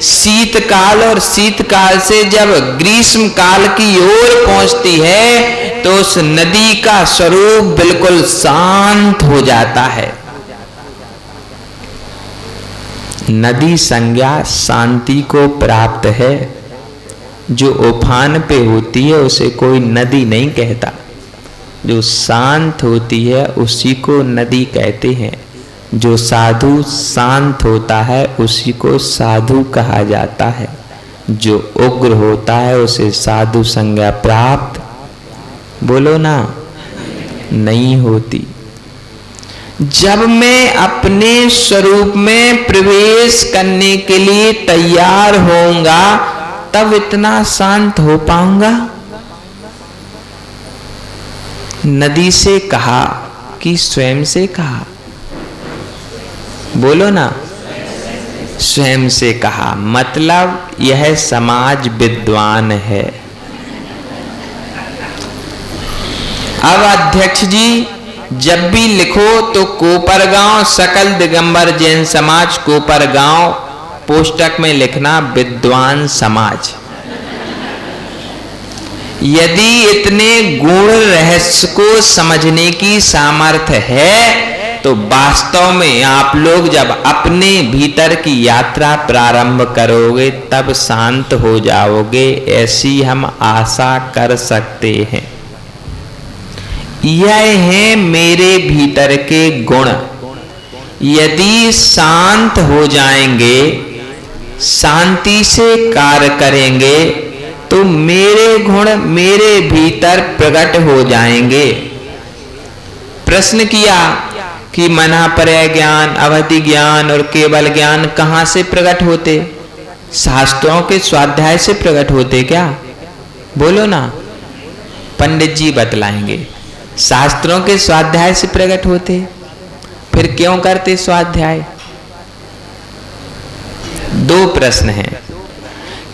शीतकाल और शीतकाल से जब ग्रीष्म काल की ओर पहुंचती है तो उस नदी का स्वरूप बिल्कुल शांत हो जाता है। नदी संज्ञा शांति को प्राप्त है। जो उफान पे होती है उसे कोई नदी नहीं कहता, जो शांत होती है उसी को नदी कहते हैं। जो साधु शांत होता है उसी को साधु कहा जाता है। जो उग्र होता है उसे साधु संज्ञा प्राप्त, बोलो ना, नहीं होती। जब मैं अपने स्वरूप में प्रवेश करने के लिए तैयार होऊंगा तब इतना शांत हो पाऊंगा। नदी से कहा कि स्वयं से कहा, बोलो ना, स्वयं से कहा। मतलब यह समाज विद्वान है। अब अध्यक्ष जी जब भी लिखो तो कोपरगांव सकल दिगंबर जैन समाज कोपरगांव पोस्टक में लिखना विद्वान समाज। यदि इतने गूढ़ रहस्य को समझने की सामर्थ्य है तो वास्तव में आप लोग जब अपने भीतर की यात्रा प्रारंभ करोगे तब शांत हो जाओगे, ऐसी हम आशा कर सकते हैं। यह है मेरे भीतर के गुण। यदि शांत हो जाएंगे, शांति से कार्य करेंगे तो मेरे गुण मेरे भीतर प्रकट हो जाएंगे। प्रश्न किया कि मनापर्य ज्ञान, अवधि ज्ञान और केवल ज्ञान कहां से प्रकट होते? शास्त्रों के स्वाध्याय से प्रकट होते क्या? बोलो ना, पंडित जी बतलाएंगे। शास्त्रों के स्वाध्याय से प्रकट होते, फिर क्यों करते स्वाध्याय? दो प्रश्न हैं।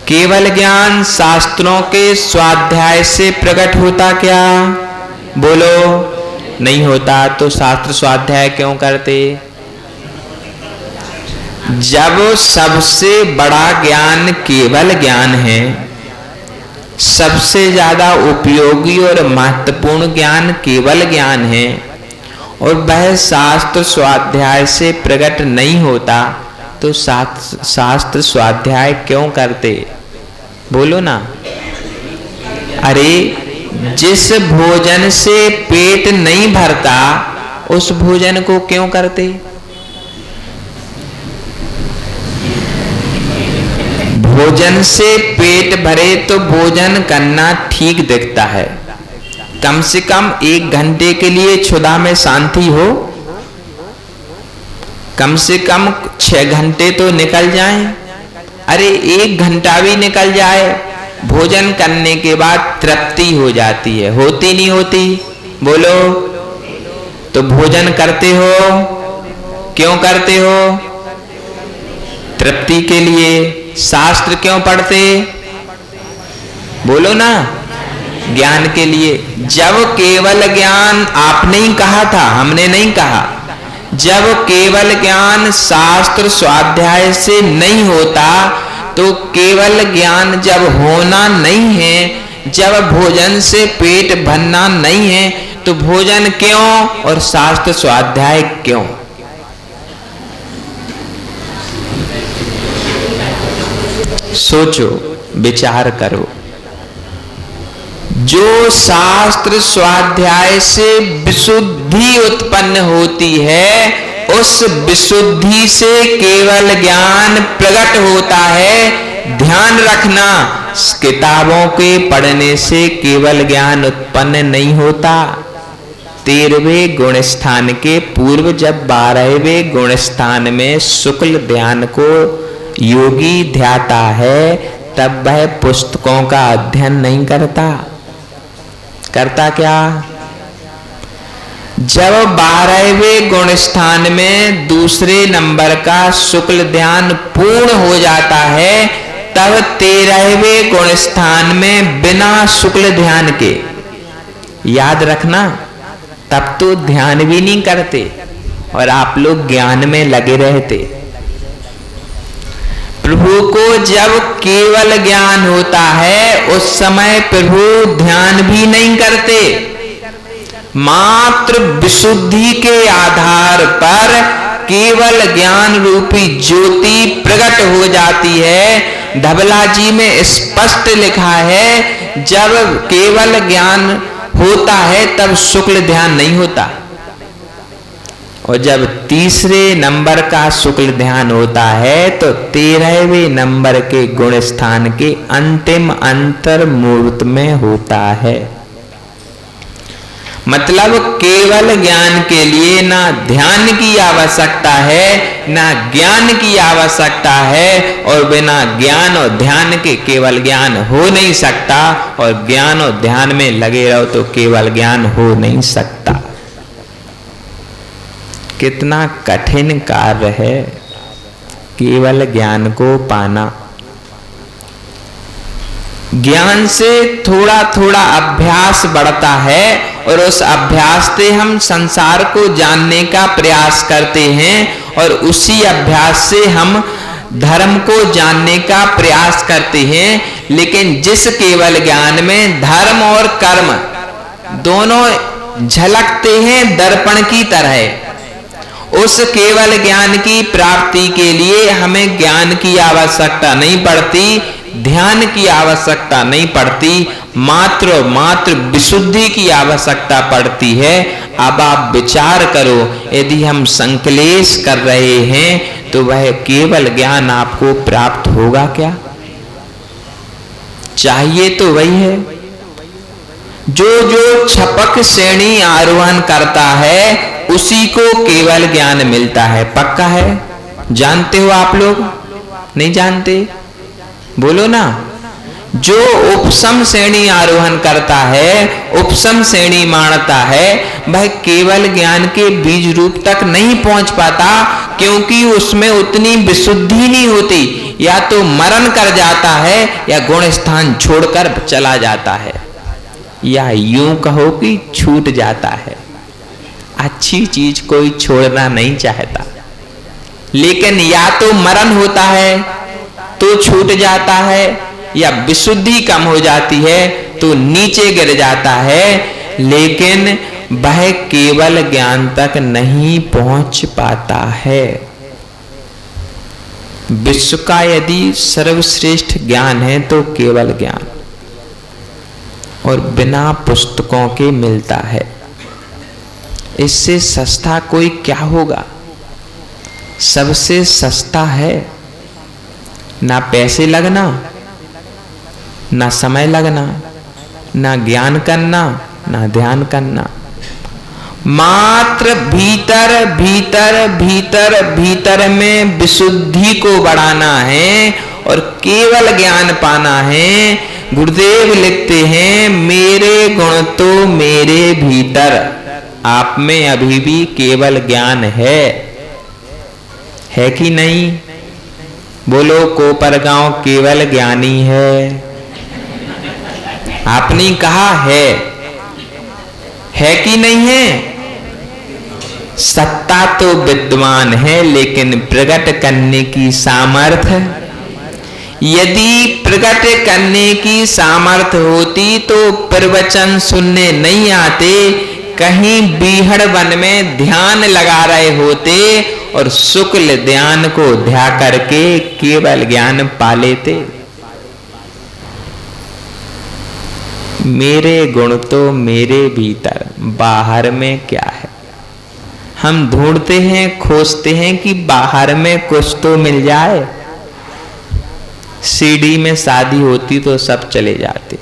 केवल ज्ञान शास्त्रों के स्वाध्याय से प्रकट होता क्या? बोलो, नहीं होता। तो शास्त्र स्वाध्याय क्यों करते? जब सबसे बड़ा ज्ञान केवल ज्ञान है, सबसे ज्यादा उपयोगी और महत्वपूर्ण ज्ञान केवल ज्ञान है, और वह शास्त्र स्वाध्याय से प्रकट नहीं होता तो शास्त्र स्वाध्याय क्यों करते? बोलो ना। अरे जिस भोजन से पेट नहीं भरता उस भोजन को क्यों करते? भोजन से पेट भरे तो भोजन करना ठीक दिखता है। कम से कम 1 घंटे के लिए क्षुधा में शांति हो, कम से कम 6 घंटे तो निकल जाएं। अरे 1 घंटा भी निकल जाए, भोजन करने के बाद तृप्ति हो जाती है, होती नहीं होती? बोलो। तो भोजन करते हो, क्यों करते हो? तृप्ति के लिए। शास्त्र क्यों पढ़ते? बोलो ना, ज्ञान के लिए। जब केवल ज्ञान, आपने ही कहा था, हमने नहीं कहा, जब केवल ज्ञान शास्त्र स्वाध्याय से नहीं होता तो केवल ज्ञान जब होना नहीं है, जब भोजन से पेट भरना नहीं है तो भोजन क्यों और शास्त्र स्वाध्याय क्यों? सोचो, विचार करो। जो शास्त्र स्वाध्याय से विशुद्धि उत्पन्न होती है, उस विशुद्धि से केवल ज्ञान प्रकट होता है। ध्यान रखना, किताबों के पढ़ने से केवल ज्ञान उत्पन्न नहीं होता। 13वें गुण स्थान के पूर्व जब 12वें गुण स्थान में शुक्ल ध्यान को योगी ध्याता है, तब वह पुस्तकों का अध्ययन नहीं करता। करता क्या? जब 12वें गुण स्थान में दूसरे नंबर का शुक्ल ध्यान पूर्ण हो जाता है, तब 13वें गुण स्थान में बिना शुक्ल ध्यान के, याद रखना, तब तो ध्यान भी नहीं करते और आप लोग ज्ञान में लगे रहते। प्रभु को जब केवल ज्ञान होता है, उस समय प्रभु ध्यान भी नहीं करते। मात्र विशुद्धि के आधार पर केवल ज्ञान रूपी ज्योति प्रकट हो जाती है। धबला जी में स्पष्ट लिखा है, जब केवल ज्ञान होता है तब शुक्ल ध्यान नहीं होता, और जब तीसरे नंबर का शुक्ल ध्यान होता है तो 13वें नंबर के गुण स्थान के अंतिम अंतर मुहूर्त में होता है। मतलब केवल ज्ञान के लिए ना ध्यान की आवश्यकता है, ना ज्ञान की आवश्यकता है, और बिना ज्ञान और ध्यान के केवल ज्ञान हो नहीं सकता, और ज्ञान और ध्यान में लगे रहो तो केवल ज्ञान हो नहीं सकता। कितना कठिन कार्य है केवल ज्ञान को पाना। ज्ञान से थोड़ा थोड़ा अभ्यास बढ़ता है, और उस अभ्यास से हम संसार को जानने का प्रयास करते हैं, और उसी अभ्यास से हम धर्म को जानने का प्रयास करते हैं। लेकिन जिस केवल ज्ञान में धर्म और कर्म दोनों झलकते हैं दर्पण की तरह, उस केवल ज्ञान की प्राप्ति के लिए हमें ज्ञान की आवश्यकता नहीं पड़ती, ध्यान की आवश्यकता नहीं पड़ती, मात्र विशुद्धि की आवश्यकता पड़ती है। अब आप विचार करो, यदि हम संकलेश कर रहे हैं तो वह केवल ज्ञान आपको प्राप्त होगा क्या? चाहिए तो वही है। जो छपक श्रेणी आरोहण करता है उसी को केवल ज्ञान मिलता है, पक्का है। जानते हो आप लोग? नहीं जानते? बोलो ना। जो उपसम श्रेणी आरोहण करता है, उपसम श्रेणी मानता है, वह केवल ज्ञान के बीज रूप तक नहीं पहुंच पाता, क्योंकि उसमें उतनी विशुद्धि नहीं होती। या तो मरण कर जाता है या गुण स्थान छोड़कर चला जाता है, या यूं कहो कि छूट जाता है। अच्छी चीज कोई छोड़ना नहीं चाहता, लेकिन या तो मरण होता है तो छूट जाता है, या विशुद्धि कम हो जाती है तो नीचे गिर जाता है, लेकिन वह केवल ज्ञान तक नहीं पहुंच पाता है। विश्व का यदि सर्वश्रेष्ठ ज्ञान है तो केवल ज्ञान, और बिना पुस्तकों के मिलता है। इससे सस्ता कोई क्या होगा? सबसे सस्ता है, ना पैसे लगना, ना समय लगना, ना ज्ञान करना, ना ध्यान करना। मात्र भीतर भीतर भीतर भीतर में विशुद्धि को बढ़ाना है और केवल ज्ञान पाना है। गुरुदेव लिखते हैं, मेरे गुण तो मेरे भीतर, आप में अभी भी केवल ज्ञान है कि नहीं? बोलो, कोपरगांव केवल ज्ञानी है। आपने कहा है कि नहीं है? सत्ता तो विद्वान है, लेकिन प्रकट करने की सामर्थ्य, यदि प्रकट करने की सामर्थ्य होती तो प्रवचन सुनने नहीं आते, कहीं बीहड़ वन में ध्यान लगा रहे होते और शुक्ल ध्यान को ध्या करके केवल ज्ञान पा लेते। मेरे गुण तो मेरे भीतर, बाहर में क्या है। हम ढूंढते हैं, खोजते हैं कि बाहर में कुछ तो मिल जाए। सीढ़ी में शादी होती तो सब चले जाते,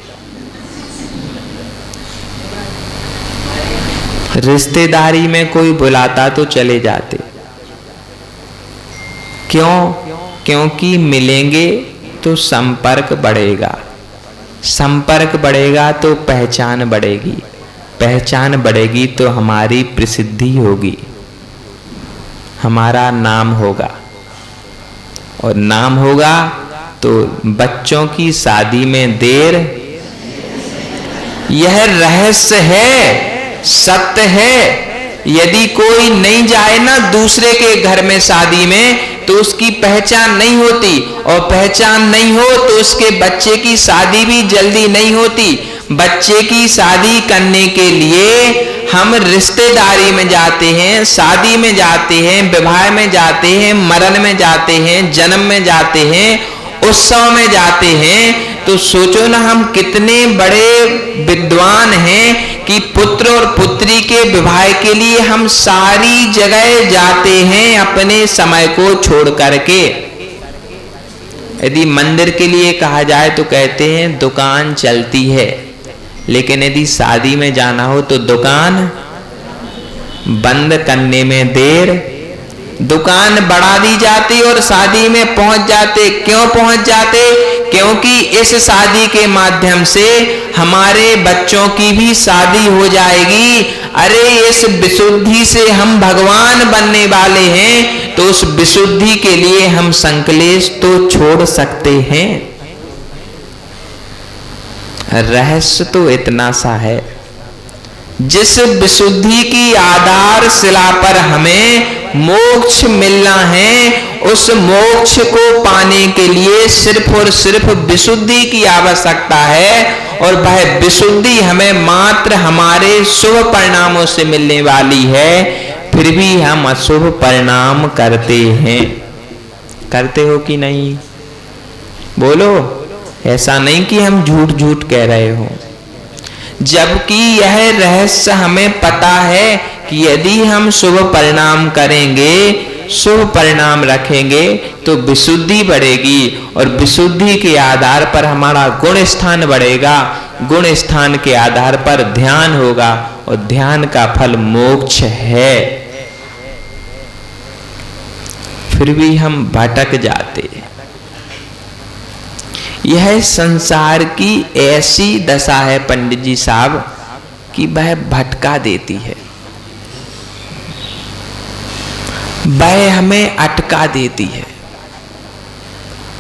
रिश्तेदारी में कोई बुलाता तो चले जाते। क्यों? क्योंकि मिलेंगे तो संपर्क बढ़ेगा, संपर्क बढ़ेगा तो पहचान बढ़ेगी, पहचान बढ़ेगी तो हमारी प्रसिद्धि होगी, हमारा नाम होगा, और नाम होगा तो बच्चों की शादी में देर। यह रहस्य है, सत्य है। यदि कोई नहीं जाए ना दूसरे के घर में शादी में, तो उसकी पहचान नहीं होती, और पहचान नहीं हो तो उसके बच्चे की शादी भी जल्दी नहीं होती। बच्चे की शादी करने के लिए हम रिश्तेदारी में जाते हैं, शादी में जाते हैं, विवाह में जाते हैं, मरण में जाते हैं, जन्म में जाते हैं, उत्सव में जाते हैं। तो सोचो ना हम कितने बड़े विद्वान हैं कि पुत्र और पुत्री के विवाह के लिए हम सारी जगह जाते हैं अपने समय को छोड़ करके। यदि मंदिर के लिए कहा जाए तो कहते हैं दुकान चलती है, लेकिन यदि शादी में जाना हो तो दुकान बंद करने में देर। दुकान बढ़ा दी जाती और शादी में पहुंच जाते। क्यों पहुंच जाते? क्योंकि इस शादी के माध्यम से हमारे बच्चों की भी शादी हो जाएगी। अरे इस विशुद्धि से हम भगवान बनने वाले हैं, तो उस विशुद्धि के लिए हम संकलेश तो छोड़ सकते हैं। रहस्य तो इतना सा है, जिस विशुद्धि की आधारशिला पर हमें मोक्ष मिलना है, उस मोक्ष को पाने के लिए सिर्फ और सिर्फ विशुद्धि की आवश्यकता है। और वह विशुद्धि हमें मात्र हमारे शुभ परिणामों से मिलने वाली है। फिर भी हम अशुभ परिणाम करते हैं। करते हो कि नहीं? बोलो। ऐसा नहीं कि हम झूठ झूठ कह रहे हो, जबकि यह रहस्य हमें पता है कि यदि हम शुभ परिणाम करेंगे, शुभ परिणाम रखेंगे, तो विशुद्धि बढ़ेगी, और विशुद्धि के आधार पर हमारा गुण स्थान बढ़ेगा, गुण स्थान के आधार पर ध्यान होगा, और ध्यान का फल मोक्ष है। फिर भी हम भटक जाते। यह संसार की ऐसी दशा है पंडित जी साहब कि वह भटका देती है, वह हमें अटका देती है।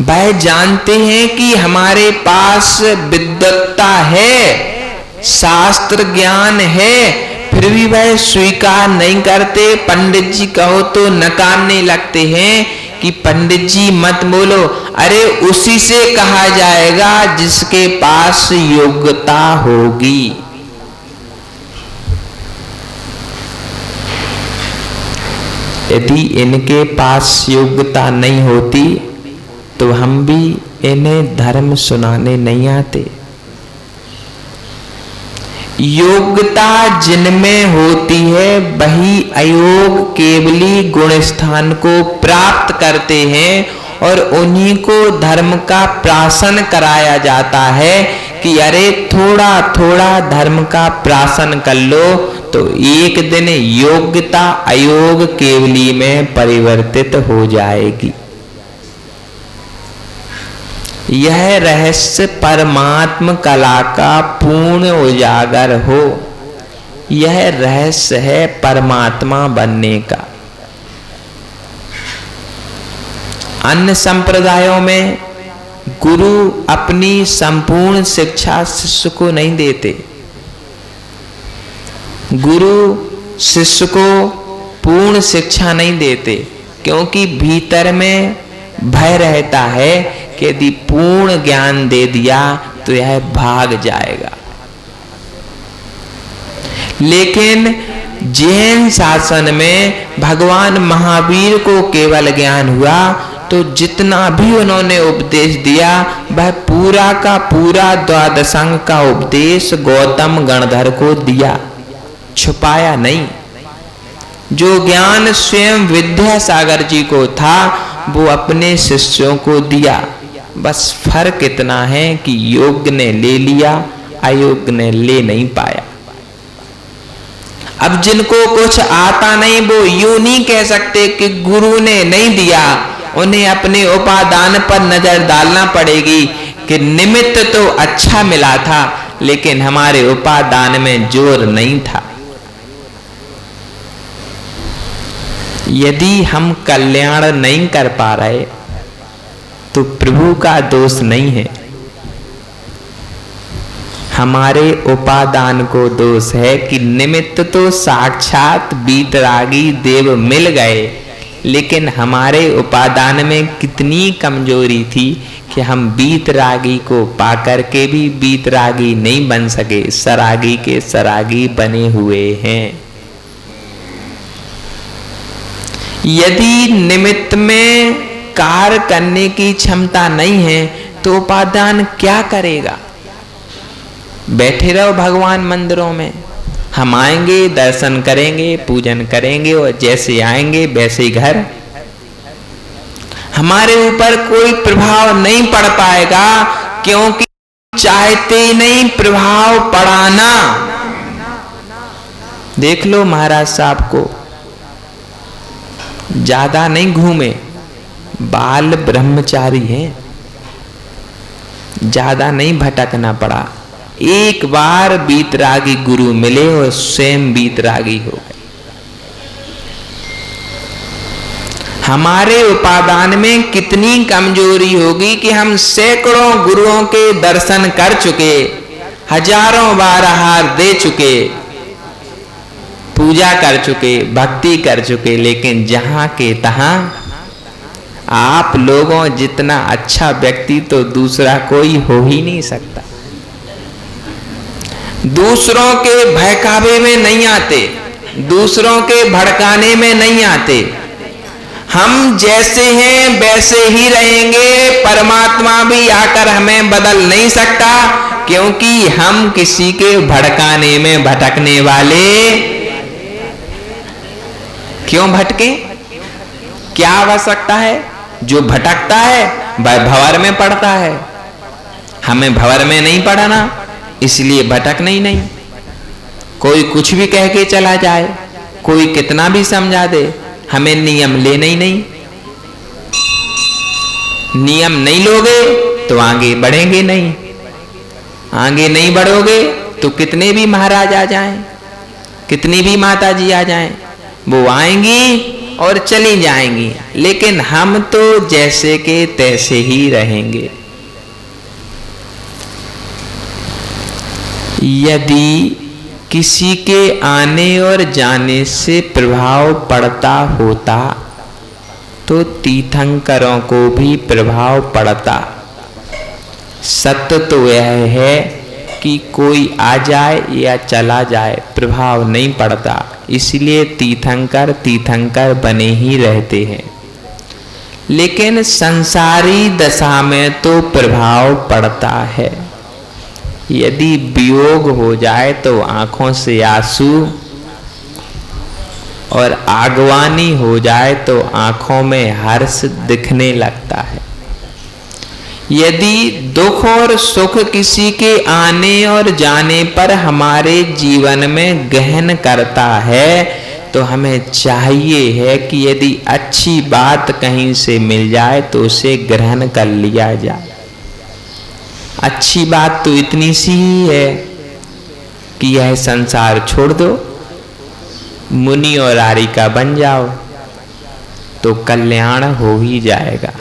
वह जानते हैं कि हमारे पास विद्वत्ता है, शास्त्र ज्ञान है, फिर भी वह स्वीकार नहीं करते। पंडित जी कहो तो नकारने लगते हैं कि पंडित जी मत बोलो। अरे उसी से कहा जाएगा जिसके पास योग्यता होगी। यदि इनके पास योग्यता नहीं होती तो हम भी इन्हें धर्म सुनाने नहीं आते। योग्यता जिनमें होती है वही अयोग केवली गुण स्थान को प्राप्त करते हैं, और उन्हीं को धर्म का प्राशन कराया जाता है कि अरे थोड़ा थोड़ा धर्म का प्राशन कर लो तो एक दिन योग्यता अयोग केवली में परिवर्तित हो जाएगी। यह रहस्य परमात्म कला का पूर्ण उजागर हो। यह रहस्य है परमात्मा बनने का। अन्य संप्रदायों में गुरु अपनी संपूर्ण शिक्षा शिष्य को नहीं देते। गुरु शिष्य को पूर्ण शिक्षा नहीं देते, क्योंकि भीतर में भय रहता है कि यदि पूर्ण ज्ञान दे दिया तो यह भाग जाएगा। लेकिन जैन शासन में भगवान महावीर को केवल ज्ञान हुआ तो जितना भी उन्होंने उपदेश दिया वह पूरा का पूरा द्वादशांग का उपदेश गौतम गणधर को दिया, छुपाया नहीं। जो ज्ञान स्वयं विद्यासागर जी को था वो अपने शिष्यों को दिया। बस फर्क इतना है कि योग्य ने ले लिया, अयोग्य ने ले नहीं पाया। अब जिनको कुछ आता नहीं वो यूं नहीं कह सकते कि गुरु ने नहीं दिया, उन्हें अपने उपादान पर नजर डालना पड़ेगी कि निमित्त तो अच्छा मिला था लेकिन हमारे उपादान में जोर नहीं था। यदि हम कल्याण नहीं कर पा रहे तो प्रभु का दोष नहीं है, हमारे उपादान को दोष है कि निमित्त तो साक्षात वीतरागी देव मिल गए लेकिन हमारे उपादान में कितनी कमजोरी थी कि हम वीतरागी को पाकर के भी वीतरागी नहीं बन सके, सरागी के सरागी बने हुए हैं। यदि निमित्त में कार्य करने की क्षमता नहीं है तो उपादान क्या करेगा? बैठे रहो भगवान मंदिरों में, हम आएंगे, दर्शन करेंगे, पूजन करेंगे और जैसे आएंगे वैसे ही घर। हमारे ऊपर कोई प्रभाव नहीं पड़ पाएगा क्योंकि चाहते नहीं प्रभाव पड़ाना। देख लो महाराज साहब को, ज्यादा नहीं घूमे, बाल ब्रह्मचारी हैं, ज्यादा नहीं भटकना पड़ा। एक बार वीतरागी गुरु मिले और स्वयं वीतरागी हो गए। हमारे उपादान में कितनी कमजोरी होगी कि हम सैकड़ों गुरुओं के दर्शन कर चुके, हजारों बार हार दे चुके, पूजा कर चुके, भक्ति कर चुके, लेकिन जहां के तहां आप लोगों जितना अच्छा व्यक्ति तो दूसरा कोई हो ही नहीं सकता। दूसरों के बहकावे में नहीं आते, दूसरों के भड़काने में नहीं आते। हम जैसे हैं वैसे ही रहेंगे, परमात्मा भी आकर हमें बदल नहीं सकता क्योंकि हम किसी के भड़काने में भटकने वाले क्यों भटके? क्या आवश्यकता है? जो भटकता है वह भंवर में पड़ता है, हमें भंवर में नहीं पड़ना, इसलिए भटकना ही नहीं। कोई कुछ भी कह के चला जाए, कोई कितना भी समझा दे, हमें नियम लेना ही नहीं। नियम नहीं लोगे तो आगे बढ़ेंगे नहीं, आगे नहीं बढ़ोगे तो कितने भी महाराज आ जाएं, कितनी भी माता जी आ जाएं, वो आएंगी और चली जाएंगी, लेकिन हम तो जैसे के तैसे ही रहेंगे। यदि किसी के आने और जाने से प्रभाव पड़ता होता तो तीर्थंकरों को भी प्रभाव पड़ता। सत्य तो यह है कि कोई आ जाए या चला जाए प्रभाव नहीं पड़ता, इसलिए तीर्थंकर बने ही रहते हैं। लेकिन संसारी दशा में तो प्रभाव पड़ता है। यदि वियोग हो जाए तो आंखों से आंसू और आगवानी हो जाए तो आंखों में हर्ष दिखने लगता है। यदि दुख और सुख किसी के आने और जाने पर हमारे जीवन में गहन करता है तो हमें चाहिए है कि यदि अच्छी बात कहीं से मिल जाए तो उसे ग्रहण कर लिया जाए। अच्छी बात तो इतनी सी ही है कि यह संसार छोड़ दो, मुनि और आरिका बन जाओ तो कल्याण हो ही जाएगा।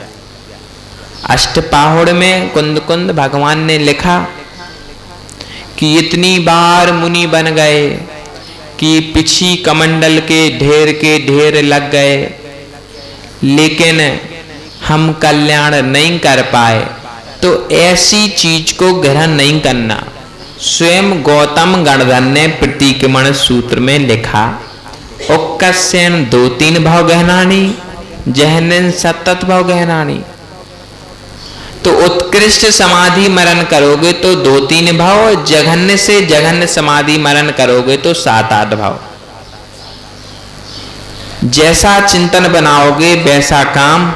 अष्टपाहुड़ में कुंद भगवान ने लिखा कि इतनी बार मुनि बन गए कि पिछी कमंडल के ढेर लग गए, लेकिन हम कल्याण नहीं कर पाए। तो ऐसी चीज को ग्रहण नहीं करना। स्वयं गौतम गणधर ने प्रतिक्रमण सूत्र में लिखा, उक्कस्यन 2-3 भाव गहनानी जहन सतत भव गहनानी। तो उत्कृष्ट समाधि मरण करोगे तो 2-3 भाव, जघन्य से जघन्य समाधि मरण करोगे तो 7-8 भाव। जैसा चिंतन बनाओगे वैसा काम।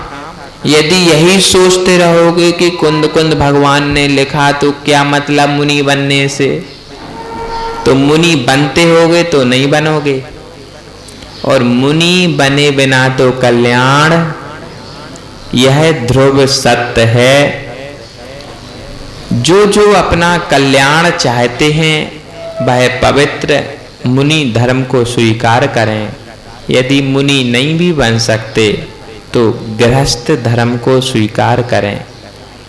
यदि यही सोचते रहोगे कि कुंद कुंद भगवान ने लिखा तो क्या मतलब मुनि बनने से, तो मुनि बनते होगे तो नहीं बनोगे, और मुनि बने बिना तो कल्याण, यह ध्रुव सत्य है। जो जो अपना कल्याण चाहते हैं वह पवित्र मुनि धर्म को स्वीकार करें। यदि मुनि नहीं भी बन सकते तो गृहस्थ धर्म को स्वीकार करें,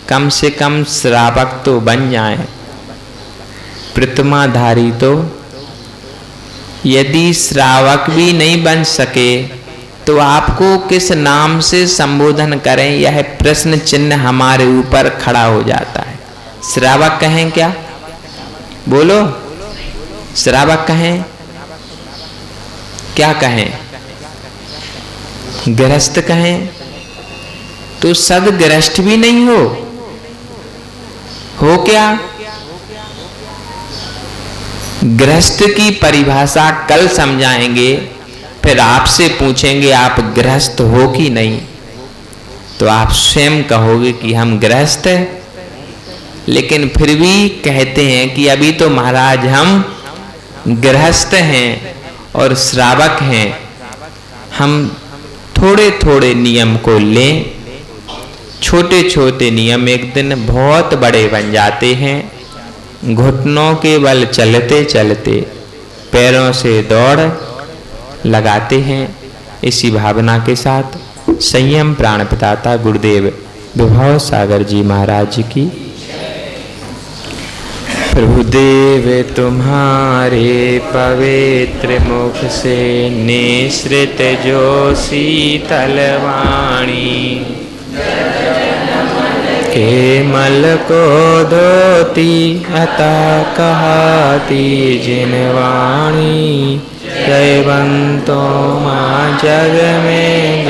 कम से कम श्रावक तो बन जाएं, प्रतिमाधारी तो। यदि श्रावक भी नहीं बन सके तो आपको किस नाम से संबोधन करें, यह प्रश्न चिन्ह हमारे ऊपर खड़ा हो जाता है। श्रावक कहें क्या? बोलो, श्रावक कहें क्या कहें? गृहस्थ कहें तो सदगृहस्थ भी नहीं हो क्या? गृहस्थ की परिभाषा कल समझाएंगे, फिर आपसे पूछेंगे आप गृहस्थ हो कि नहीं, तो आप स्वयं कहोगे कि हम गृहस्थ हैं। लेकिन फिर भी कहते हैं कि अभी तो महाराज हम गृहस्थ हैं और श्रावक हैं, हम थोड़े थोड़े नियम को लें। छोटे छोटे नियम एक दिन बहुत बड़े बन जाते हैं। घुटनों के बल चलते चलते पैरों से दौड़ लगाते हैं। इसी भावना के साथ संयम प्राण पिताता गुरुदेव विभव सागर जी महाराज की। प्रभुदेव तुम्हारे पवित्र मुख से निसृत जो शीतल वाणी, के मल को धोती अता कहती जिन वाणी, जयवंतो माँ जग में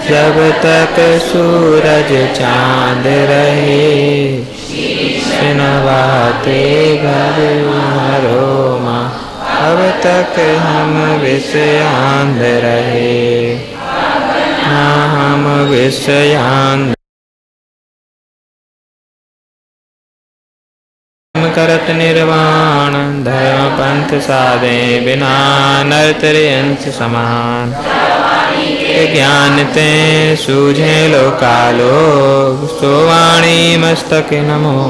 जब तक सूरज चांद रहे, नवाते भगवारो माँ अब तक हम विषयांध रहे, ना हम विषयांध करत निर्वाण, धर्म पंथ साधे बिना नरतरे अंश समान, ज्ञान ते सूझे लोकालोक, सोवाणी मस्तक नमो।